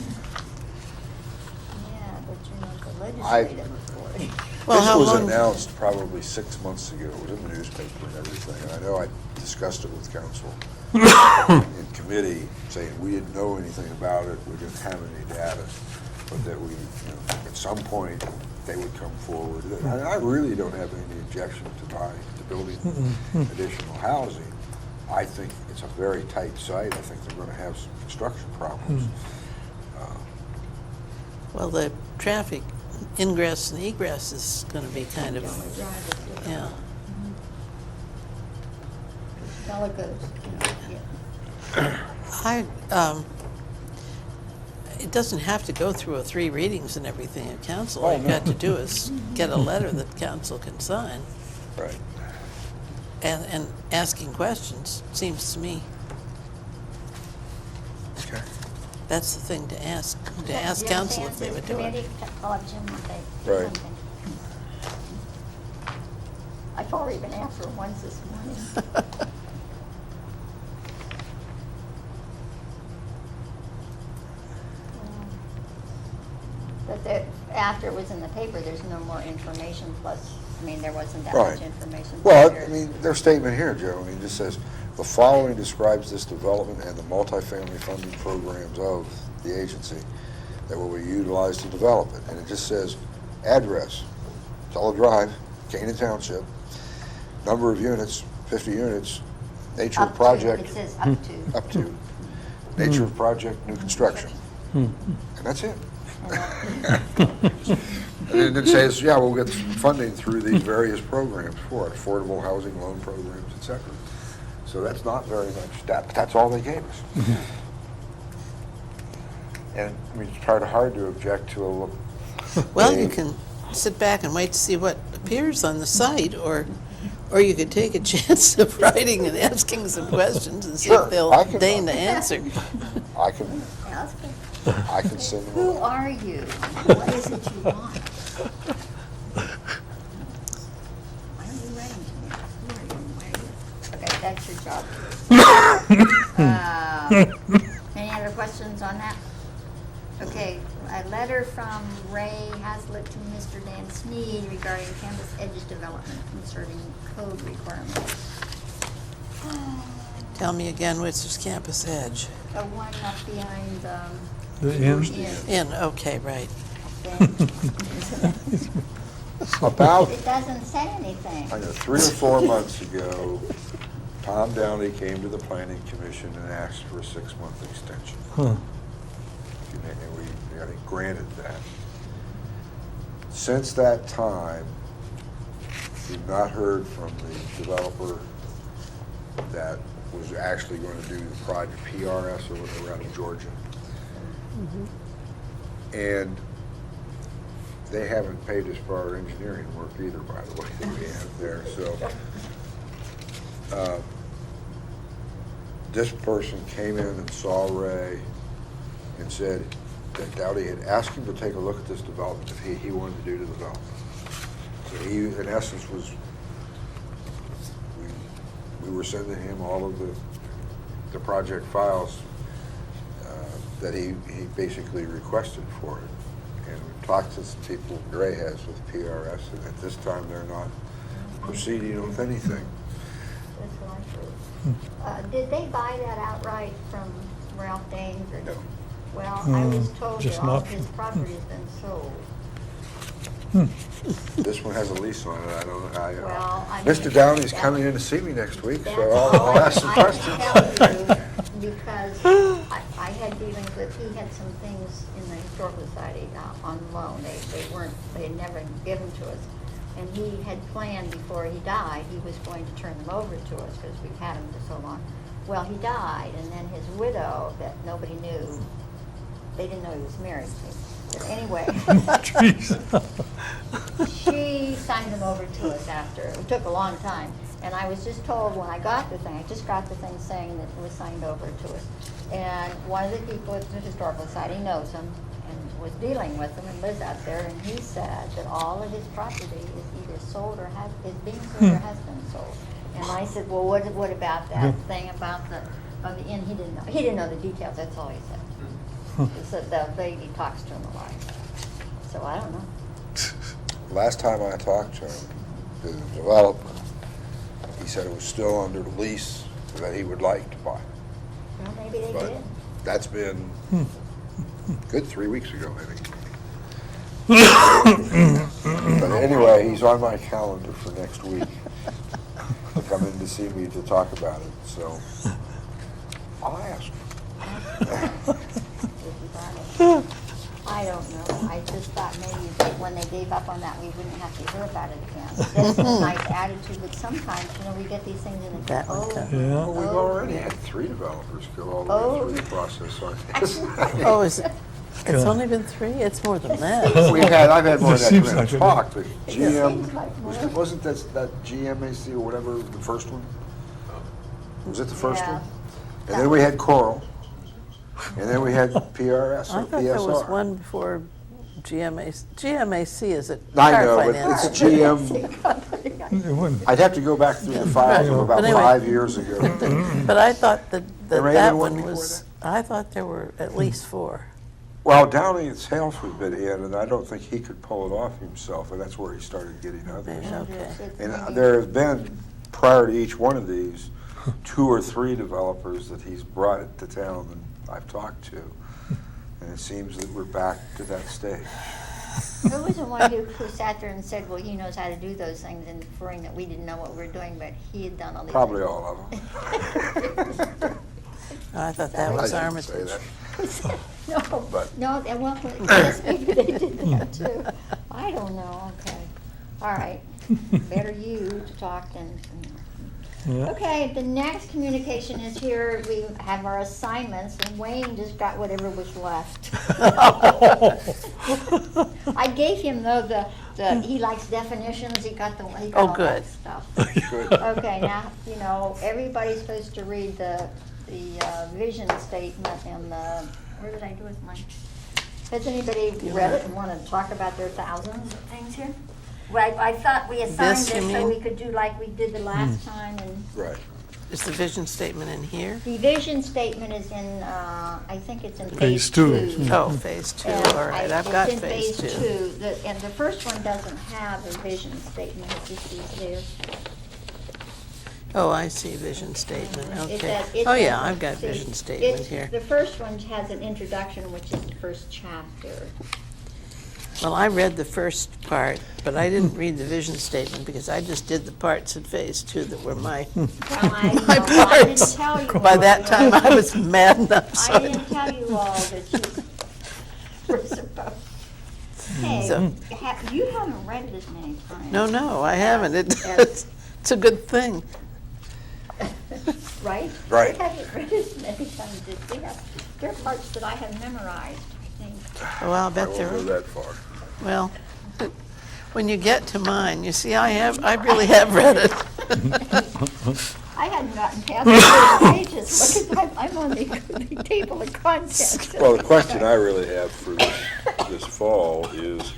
Yeah, but you're not the legislative authority. Well, how This was long- announced probably 6 months ago. It was in the newspaper and everything. And I know I discussed it with council in committee, saying we didn't know anything about it, we didn't have any data, but that we, at some point, they would come forward. And I really don't have any objection to building additional housing. I think it's a very tight site. I think they're going to have some construction problems. Well, the traffic ingress and egress is going to be kind of, yeah. Delegates, It doesn't have to go through 3 readings and everything at council. Oh, All you've no. got to do is get a letter that council can sign. Right. And asking questions, seems to me, Okay. that's the thing to ask council if they would do it. I'll have Jim say Right. something. I've already been after him once this morning. But after it was in the paper, there's no more information, plus, I mean, there wasn't that Right. much information. Well, prepared. I mean, their statement here, Joe, I mean, just says, the following describes this development and the multifamily funding programs of the agency that will be utilized to develop it. And it just says, address, Tullow Drive, Canaan Township, number of units, 50 units, nature Up of to, project, it says up to. up to, nature of project, new construction. And that's it. And it says, yeah, we'll get funding through these various programs for it, affordable housing loan programs, et cetera. So that's not very much, that's all they gave us. And I mean, it's kind of hard to object to a. Well, you can sit back and wait to see what appears on the site, or you could take a chance of writing and asking some questions and see Sure, if they'll I can- deign to answer. I can, Yeah, that's good. I can send them. Who are you? What is it you want? Why are you writing to me? Who are you and why are you? Okay, that's your job. Any other questions on that? Okay, a letter from Ray Haslett to Mr. Dan Sneed regarding campus edge development concerning code requirements. Tell me again, which is Campus Edge? The one up behind, The inn. In, okay, right. About, It doesn't say anything. I know, 3 or 4 months ago, Tom Downey came to the planning commission and asked for a 6-month extension. Huh. And we got it granted that. Since that time, we've not heard from the developer that was actually going to do the project, PRS or whatever, out of Georgia. And they haven't paid us for our engineering work either, by the way, that we have there, so. This person came in and saw Ray and said that Dowdy had asked him to take a look at this development if he wanted to do the development. So he, in essence, we were sending him all of the project files that he basically requested for it. And we've talked to some people Ray has with PRS, and at this time, they're not proceeding with anything. That's what I heard. Did they buy that outright from Ralph Danes? Or- No. Well, I was told just that all not- of his property has been sold. This one has a lease on it, I don't know. Well, I mean, Mr. Downey's that- coming in to see me next week, That's so all I'll ask some I questions. can tell you, because I had dealings with, he had some things in the Historical Society on loan. They had never given to us. And he had planned before he died, he was going to turn them over to us because we've had them for so long. Well, he died, and then his widow, that nobody knew, they didn't know he was married to. But anyway, Jeez. she signed them over to us after. It took a long time. And I was just told when I got the thing, I just got the thing saying that it was signed over to us. And one of the people at the Historical Society knows him and was dealing with him and lives out there. And he said that all of his property is either sold or is being sold or has been sold. And I said, well, what about that thing about the inn? He didn't know the details. That's all he said. He said the lady talks to him a lot. So I don't know. Last time I talked to him, the developer, he said it was still under the lease that he would like to buy. Well, maybe they But did. that's been good 3 weeks ago, maybe. But anyway, he's on my calendar for next week to come in to see me to talk about it, so I'll ask. I don't know. I just thought maybe that when they gave up on that, we wouldn't have to hear about it again. That's a nice attitude, but sometimes, we get these things in That the one over. comes. Yeah. Well, we've already had 3 developers go all the way through the process on this. Oh, is it? It's only been 3? It's more than that. I've had more It than seems that like to it. talk, but seems GM, like more. wasn't that GMAC or whatever, the first one? Was it the first Yeah. one? And then we had Coral, and then we had PRS I or thought there was PSR. one before GMAC is it? I know, Car but Finance. it's GM, It wouldn't. I'd have to go back through the files from about But anyway. 5 years ago. But I thought that There may have that been one one before was, I thought there were at least 4. Well, Downey himself had been in, and I don't think he could pull it off himself, and that's where he started getting others. Yeah, okay. And there have been, prior to each one of these, 2 or 3 developers that he's brought it to town and I've talked to. And it seems that we're back to that stage. Who was the one who sat there and said, well, he knows how to do those things, and referring that we didn't know what we were doing, but he had done all these Probably things. all of them. I thought that I was shouldn't say Armitage. that. No, But- no, well, yes, maybe they did that too. I don't know, okay. All right, better you to talk than. Yeah. Okay, the next communication is here, we have our assignments, and Wayne just got whatever was left. I gave him though he likes definitions, he got all that good. stuff. Good. Okay, now, everybody's supposed to read the vision statement and where did I do with mine? Has anybody read it and want to talk about their thousands of things here? Well, I thought we assigned This, you this so mean? we could do like we did the last time, and Right. Is the vision statement in here? the vision statement is in, I think it's in Phase phase two. two. Oh, phase 2, And all right, I've got It's in phase 2. And the first one doesn't have a vision statement, it just is there. Oh, I see, vision statement, It's okay. it's Oh, yeah, in- I've got see, vision statement it's- here. The first one has an introduction, which is the first chapter. Well, I read the first part, but I didn't read the vision statement because I just did the parts in phase 2 that were my Well, I my didn't parts. tell you By all that time, I was mad enough, I so. didn't tell you all that you were supposed. Hey, So- you haven't read it as many times. No, I haven't. Yes. It's a good thing. Right? Right. I haven't read it as many times as we have. There are parts that I have memorized, I think. Well, I'll I bet won't there go are. that far. Well, When you get to mine, you see, I really have read it. I hadn't gotten past the 30 pages. Look at, I'm on the table of contents. Well, the question I really have for this fall is,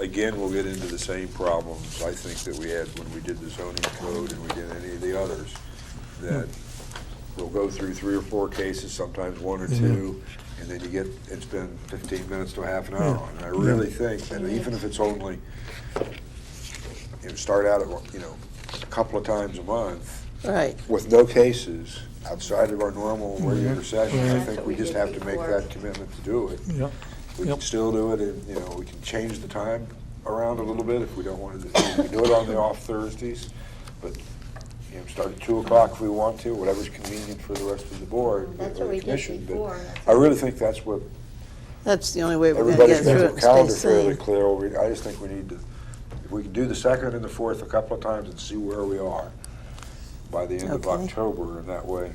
again, we'll get into the same problems I think that we had when we did the zoning code and we did any of the others, that we'll go through 3 or 4 cases, sometimes 1 or 2, and then it's been 15 minutes to a half an hour. And I really think that even if it's only, start out at, a couple of times a month, Right. with no cases outside of our normal regular sessions, I think we just have to make that commitment to do it. Yeah. We can still do it, and, we can change the time around a little bit if we don't want to. We can do it on the off Thursdays, but, start at 2 o'clock if we want to, whatever's convenient for the rest of the board. That's or what the we did commission. But before. I really think that's what, That's the only way we're going to everybody's get through got it their and calendar stay fairly sane. clear. I just think we need to, if we can do the 2nd and the 4th a couple of times and see where we are by the end of Okay. October, and that way.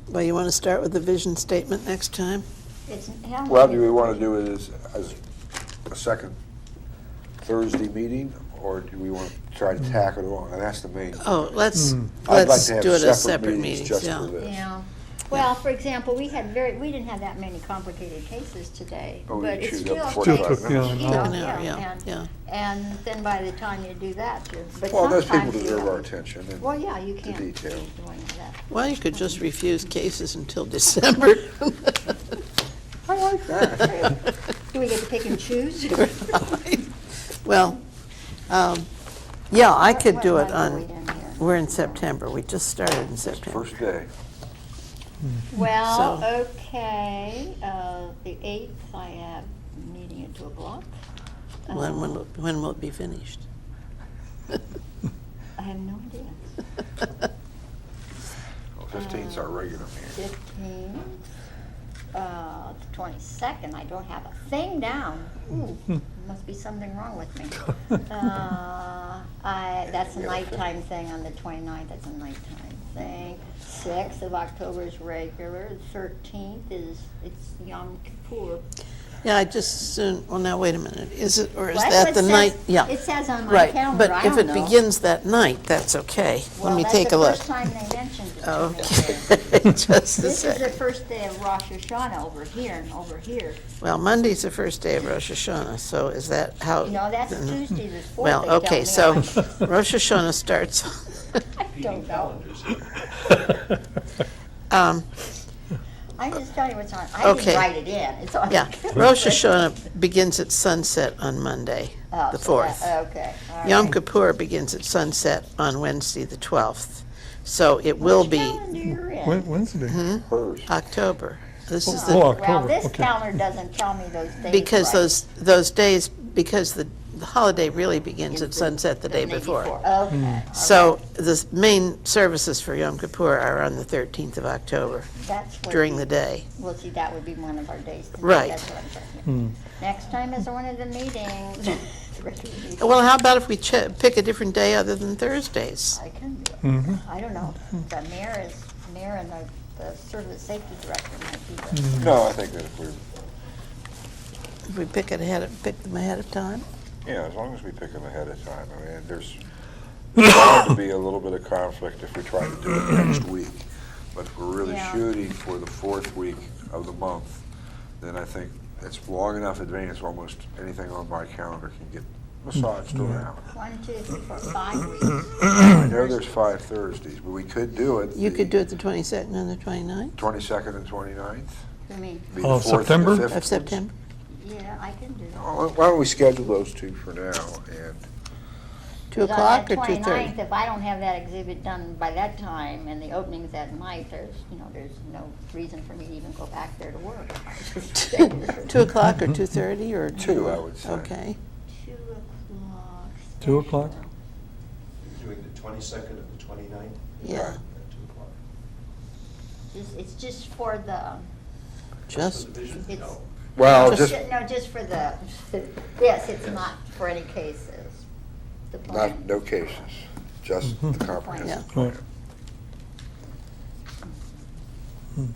Well, you want to start with the vision statement next time? Well, do we want to do it as a second Thursday meeting, or do we want to try to tack it on? And that's the main. Oh, let's I'd like to have do it as separate separate meetings meetings, just yeah. for this. Yeah. Well, for example, we didn't have that many complicated cases today, Oh, we but it chewed still up takes. 45 Took, minutes. yeah, Took an no. hour, and- yeah. And then by the time you do that, but Well, those people sometimes you deserve our don't. attention. And Well, yeah, you the can't keep detail. doing that. Well, you could just refuse cases until December. I like that. Do we get to pick and choose? Well, yeah, I could What do it month are we on, in here? we're in September. We just started in September. First day. Well, So- okay, the 8th, I have a meeting at 2 o'clock. When will it be finished? I have no idea. 15th's our regular meeting. 15th, the 22nd, I don't have a thing down. Ooh, must be something wrong with me. That's a nighttime thing on the 29th, that's a nighttime thing. 6th of October is regular, the 13th it's Yom Kippur. Yeah, I just soon, well, now, wait a minute. Is it, or is Well, that it the says- night? Yeah. It says on my Right, calendar, but I if don't it know. begins that night, that's okay. Let me take a look. Well, that's the first time they mentioned it to me. Okay, just a This is the second. first day of Rosh Hashanah over here and over here. Well, Monday's the first day of Rosh Hashanah, so is that how? No, that's then- Tuesday the 4th. Well, they tell okay, me so on- Rosh Hashanah starts, I don't know. Calendars. I'm just telling you what's on. I Okay. didn't write it in. It's on. yeah, Rosh Hashanah begins at sunset on Monday, Oh, the so that- 4th. Okay. all Yom right. Kippur begins at sunset on Wednesday, the 12th. So it will Which be calendar you're in? Wednesday. Hers. October. This is Oh, the, Well, October, this okay. calendar doesn't tell me those days. because right. those days, because the holiday really begins Is at sunset the day before. Okay. all So right. the main services for Yom Kippur are on the 13th of October That's what during the day. Well, see, that would be one of our days. tonight. Right. That's what I'm saying. Next time is one of the meetings. The regular meeting. Well, how about if we pick a different day other than Thursdays? I can do it. Mm-hmm. I don't know. The mayor and the service safety director might be the. No, I think that If we pick them ahead of time? as long as we pick them ahead of time. I mean, there's bound to be a little bit of conflict if we try to do it next week. But if we're really Yeah. shooting for the 4th week of the month, then I think it's long enough advance, almost anything on my calendar can get massaged around. 1, 2, 3, 4, 5 weeks. I know there's 5 Thursdays, but we could do it. You could do it the 22nd and the 29th 22nd and 29th. I mean, Be the Of 4th and the September? 5th. of September? yeah, I can do that. Why don't we schedule those two for now, and 2 'Cause on o'clock or that 2:30? 29th, if I don't have that exhibit done by that time and the opening's at night, there's no reason for me to even go back there to work. 2 o'clock or 2:30 or? 2, I would say. Okay. 2 o'clock. 2 o'clock? Doing the 22nd and the 29th? Yeah, At 2 o'clock. It's just for the, just, For the vision? It's- No. well, Just- just no, just for the, yes, it's not for any cases. The plan. no cases, just the Yeah. comprehensive plan. Right.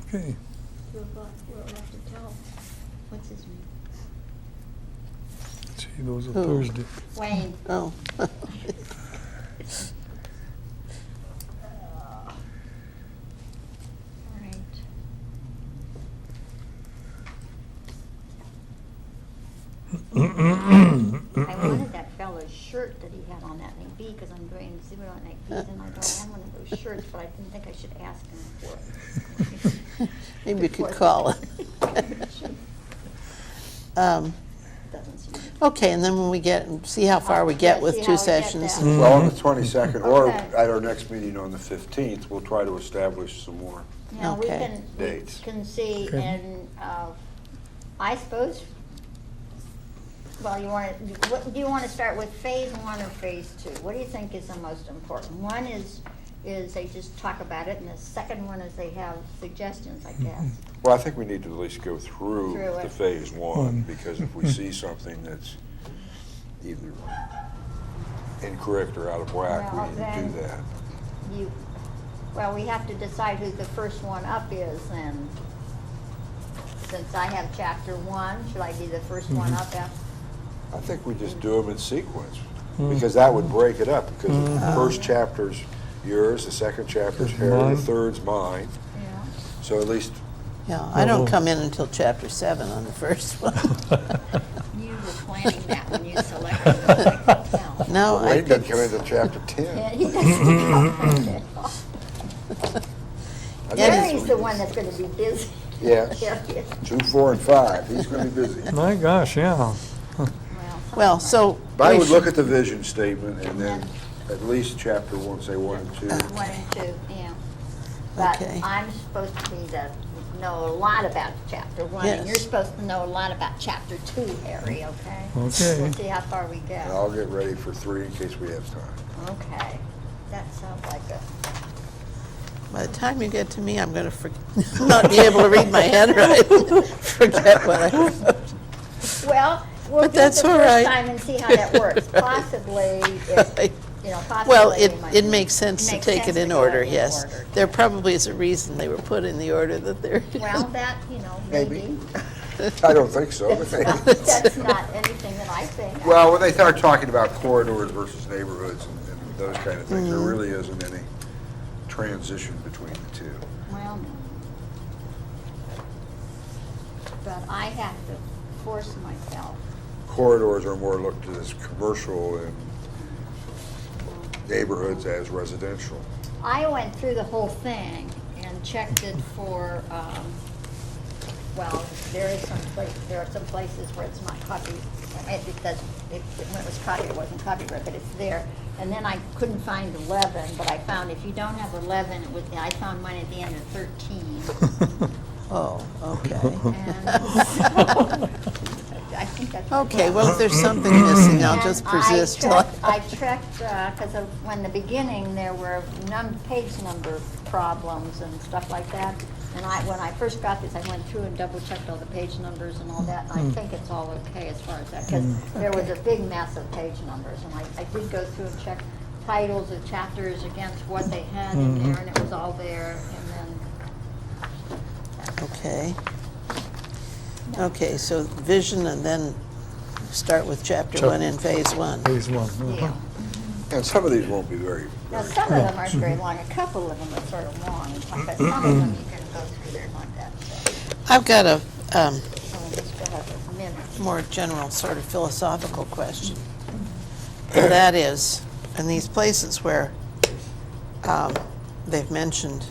Okay. 2 o'clock, we'll have to tell, what's his name? those are Who? Thursday. Wayne. Oh, All right. I wanted that fellow's shirt that he had on that Nick B, because I'm doing Zero on Nick B's, and I don't have one of those shirts, but I didn't think I should ask him for it. maybe we could call it. Doesn't seem. Okay, and then when we get, see how far we get with See how two we get sessions. there. Well, on the 22nd, or Okay. at our next meeting on the 15th, we'll try to establish some more. Now, we Okay. Dates. can see, Okay. and I suppose, well, do you want to start with phase one or phase two? What do you think is the most important? One is they just talk about it, and the second one is they have suggestions, I guess. Well, I think we need to at least go through Through the it. phase one, because if we see something that's either incorrect or out of whack, we Well, need to then- do that. Well, we have to decide who the first one up is, and since I have chapter one, should I be the first one up after? I think we just do them in sequence, because that would break it up, because the first chapter's yours, the second chapter's Harry, Mine. the third's mine, Yeah. so at least, Yeah, I don't come in until chapter 7 on the first one. You were planning that when you selected it, I could tell. No, I Wayne doesn't think, come into chapter Yeah, 10. he doesn't. I think Gary's the one that's gonna be busy. Yes. Gary is. 2, 4, and 5, he's gonna be busy. My gosh, yeah. well, so. But I we would sh- look at the vision statement, and then at least chapter 1, say 1 and 2. 1 and 2, yeah. But Okay. I'm supposed to be know a lot about chapter 1, and Yes. you're supposed to know a lot about chapter 2, Harry, okay? Okay. We'll see how far we And go. I'll get ready for 3 in case we have time. Okay, that sounds like a, By the time you get to me, I'm going to not be able to read my handwriting, forget what I wrote. well, we'll But do it that's the all first right. time and see how that works. Possibly, if, Right. possibly. Well, we it might- makes sense to makes take sense it in to go order, in yes. order. There probably is a reason they were put in the order that they're. Well, that, maybe. I don't think so, but That's not anything that I think. Well, when they start talking about corridors versus neighborhoods and those kind of things, there really isn't any transition between the two. Well, no. But I have to force myself. Corridors are more looked at as commercial and neighborhoods as residential. I went through the whole thing and checked it for, well, there are some places where it's not copied. When it was copied, it wasn't copyright, but it's there. And then I couldn't find 11, but I found if you don't have 11, I found mine at the end of 13. Oh, okay. And so, I think that's. Okay, well, if there's something missing, I'll just And persist till I. I checked, because when the beginning, there were page number problems and stuff like that. And when I first got this, I went through and double checked all the page numbers and all that, and I think it's all okay as far as that, because there was a big mess of page numbers. And I did go through and check titles of chapters against what they had in there, and it was all there, and then. Okay. Okay, so vision and then start with chapter 1 in phase 1. Phase 1. Yeah. And some of these won't be very, Now, some of them aren't very long, a couple of them are sort of long, but some of them you can go through there like that, so. I've got a So we still have a minute. more general sort of philosophical question. And that is, in these places where they've mentioned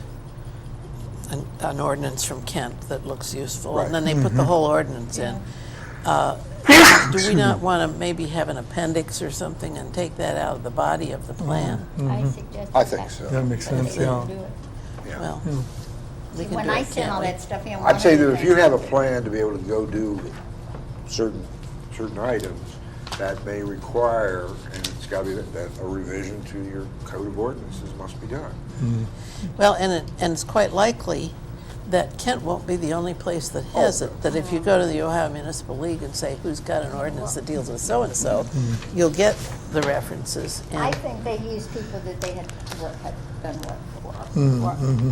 an ordinance from Kent that looks useful, and then they put the whole ordinance in, do we not want to maybe have an appendix or something and take that out of the body of the plan? I suggest. I think so. That makes But they sense, didn't yeah. do it. yeah. Well, we can When do I it, sent all can't that stuff in. I'd say that if you have a plan to be able to go do certain items, that may require, and it's got to be that a revision to your code of ordinances must be done. we? Well, and it's quite likely that Kent won't be the only place that has it, that if you go to the Ohio Municipal League and say, who's got an ordinance that deals with so-and-so, you'll get the references. I And think they used people that they had done work for.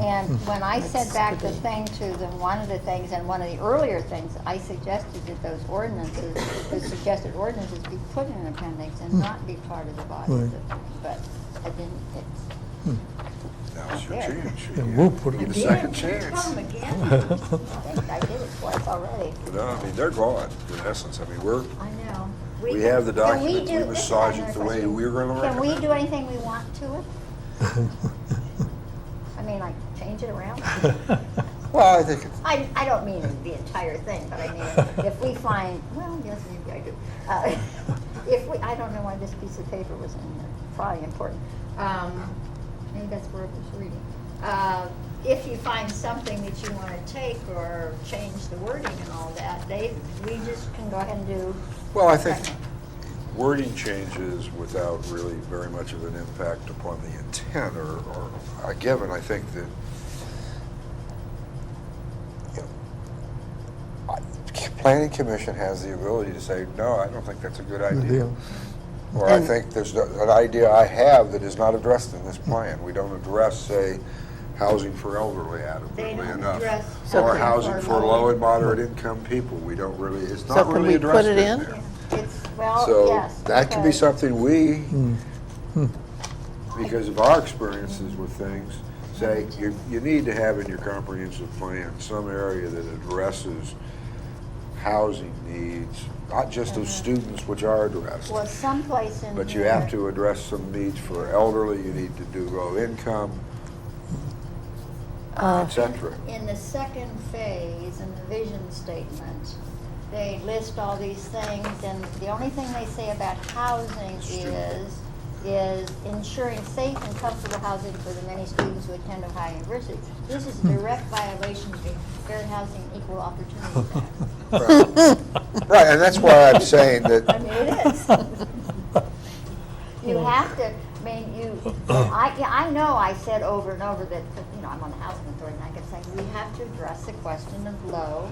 And when I sent back the thing to them, one of the things, and one of the earlier things, I suggested that those ordinances, the suggested ordinances be put in an appendix and not be part of the body of the thing. But I didn't, it's. Now's your There. chance. And we'll put Get it, a second Here chance. come again. I did it twice already. No, I mean, they're gone, in essence. I mean, I know. we have the can we document, do- we this is massage another it the way question. we're gonna Can we recommend. do anything we want to it? I mean, like, change it around? Well, I think it's, I don't mean the entire thing, but I mean, if we find, well, yes, maybe I do. If we, I don't know why this piece of paper was in here, probably important. Maybe that's where it was reading. If you find something that you want to take or change the wording and all that, we just can go ahead and do. well, I think wording changes without really very much of an impact upon the intent or a given. I think that, you know, Planning Commission has the ability to say, no, I don't think that's a good idea. deal. Or I And- think there's an idea I have that is not addressed in this plan. We don't address, say, housing for elderly They adequately don't enough. address Or housing housing for for low and moderate income people. We don't really, it's So not can really we addressed put it in in? there. It's, well, So yes. that can be because- something we, because of our experiences with things, say, you need to have in your comprehensive plan some area that addresses housing needs, not just of students, which are addressed. Was someplace in But you here- have to address some needs for elderly, you need to do low income, et cetera. In the second phase, in the vision statement, they list all these things, and the only thing they say about housing is ensuring safe and comfortable housing for the many students who attend Ohio University. This is a direct violation of the Fair Housing and Equal Opportunity Act. Right, and that's why I'm saying I that, mean, it is. You have to, I mean, I know I said over and over that, you know, I'm on the housing authority, and I can say, we have to address the question of low,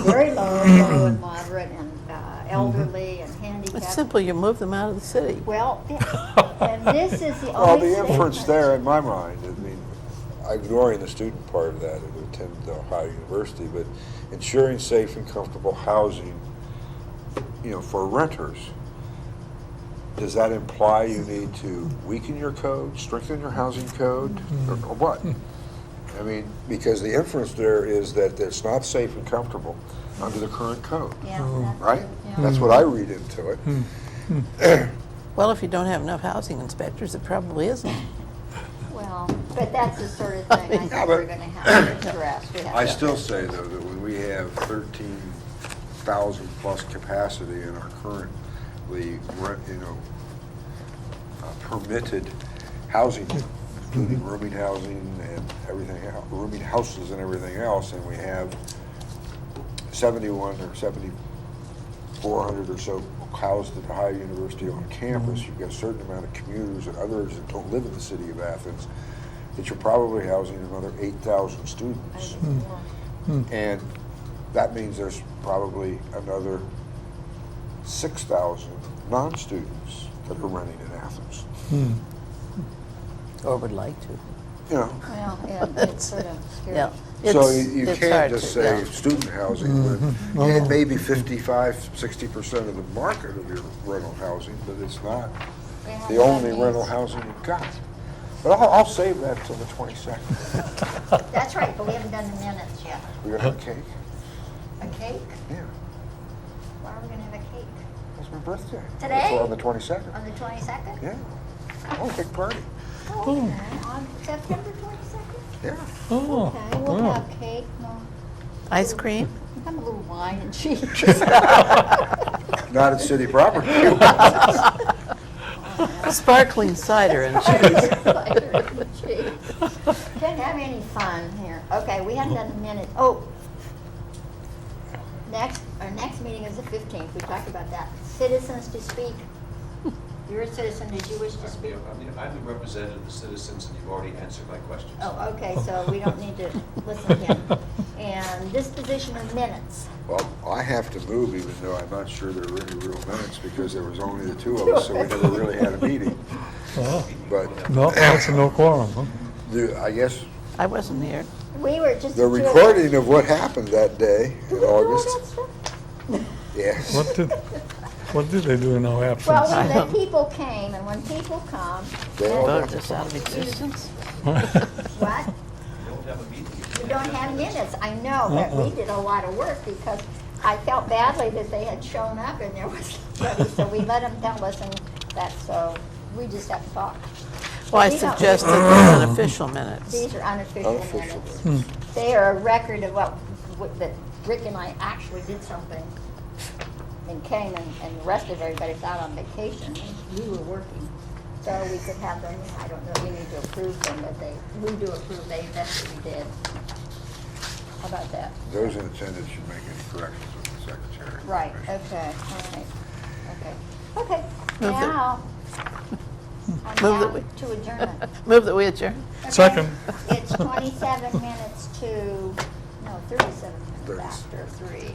very low, low and moderate, and elderly, and handicapped. it's simple, you move them out of the city. Well, and this is the well, only the inference statement. there in my mind, I mean, ignoring the student part of that, who attend Ohio University, but ensuring safe and comfortable housing, you know, for renters. Does that imply you need to weaken your code, strengthen your housing code, or what? I mean, because the inference there is that it's not safe and comfortable under the current code, Yeah, that's right? it, yeah. That's what I read into it. Well, if you don't have enough housing inspectors, it probably isn't. Well, but that's the sort of thing I think Yeah, we're but- gonna have to address. We have I to still address. say, though, that when we have 13,000 plus capacity in our currently, permitted housing, including rooming housing and everything, rooming houses and everything else, and we have 71 or 7,400 or so housed at Ohio University on campus, you've got a certain amount of commuters and others that don't live in the city of Athens, that you're probably housing another 8,000 students. And that means there's probably another 6,000 non-students that are renting in Athens. Or would like to. You know, Well, yeah, it's sort of scary. Yeah. so It's- you it's can't hard just to- say yeah. student housing, but it may be 55, 60% of the market of your rental housing, but it's not We have the to have only these. rental housing you've got. But I'll save that till the 22nd. That's right, but we haven't done the minutes yet. We're gonna have a cake? A cake? Yeah, Why are we gonna have a cake? that's my birthday. Today? It's on the 22nd. On the 22nd? Yeah. Oh, big party. Okay, on September 22nd? Yeah. Oh, Okay, we'll wow. have cake, no, Ice cream? have a little wine and cheese. Not at city property. Sparkling cider and cheese. Can't have any fun here. Okay, we haven't done the minutes. Oh, our next meeting is the 15th. We talked about that. Citizens to speak. You're a citizen, did you wish to speak? I'm the representative of the citizens, and you've already answered my questions. Oh, okay, so we don't need to listen to him. And disposition of minutes. Well, I have to move even though I'm not sure there were any real minutes because there was only the two of us, so we never really had a meeting. Oh, But no, that's a no quorum, huh? I guess I wasn't here. We were just. the two of us. recording of what happened that day Do in we do all August, that stuff? yes. What did they do in our absence? Well, I we let don't- people came, and when people come, They all Vote got this to out of existence? what? You don't have a meeting. We don't have minutes, I know, but we did a lot of work because I felt badly that they had shown up and there was nobody, so we let them tell us and that, so we just have to talk. Well, I We don't- suggested the unofficial minutes. These are unofficial Unofficial minutes. They are a record of that Rick and I actually did something and came and the rest of everybody was out on vacation and we were working. So we could have them, I don't know, we need to approve them, but we do approve, that's what we did. How about that? Those in attendance should make any corrections with the secretary. Right, okay, all right, okay. Move that- Now, Move I'm that down we- to adjournment. Move that we adjourn. Okay? Second. It's 27 minutes to, no, 37 minutes 30. after 3.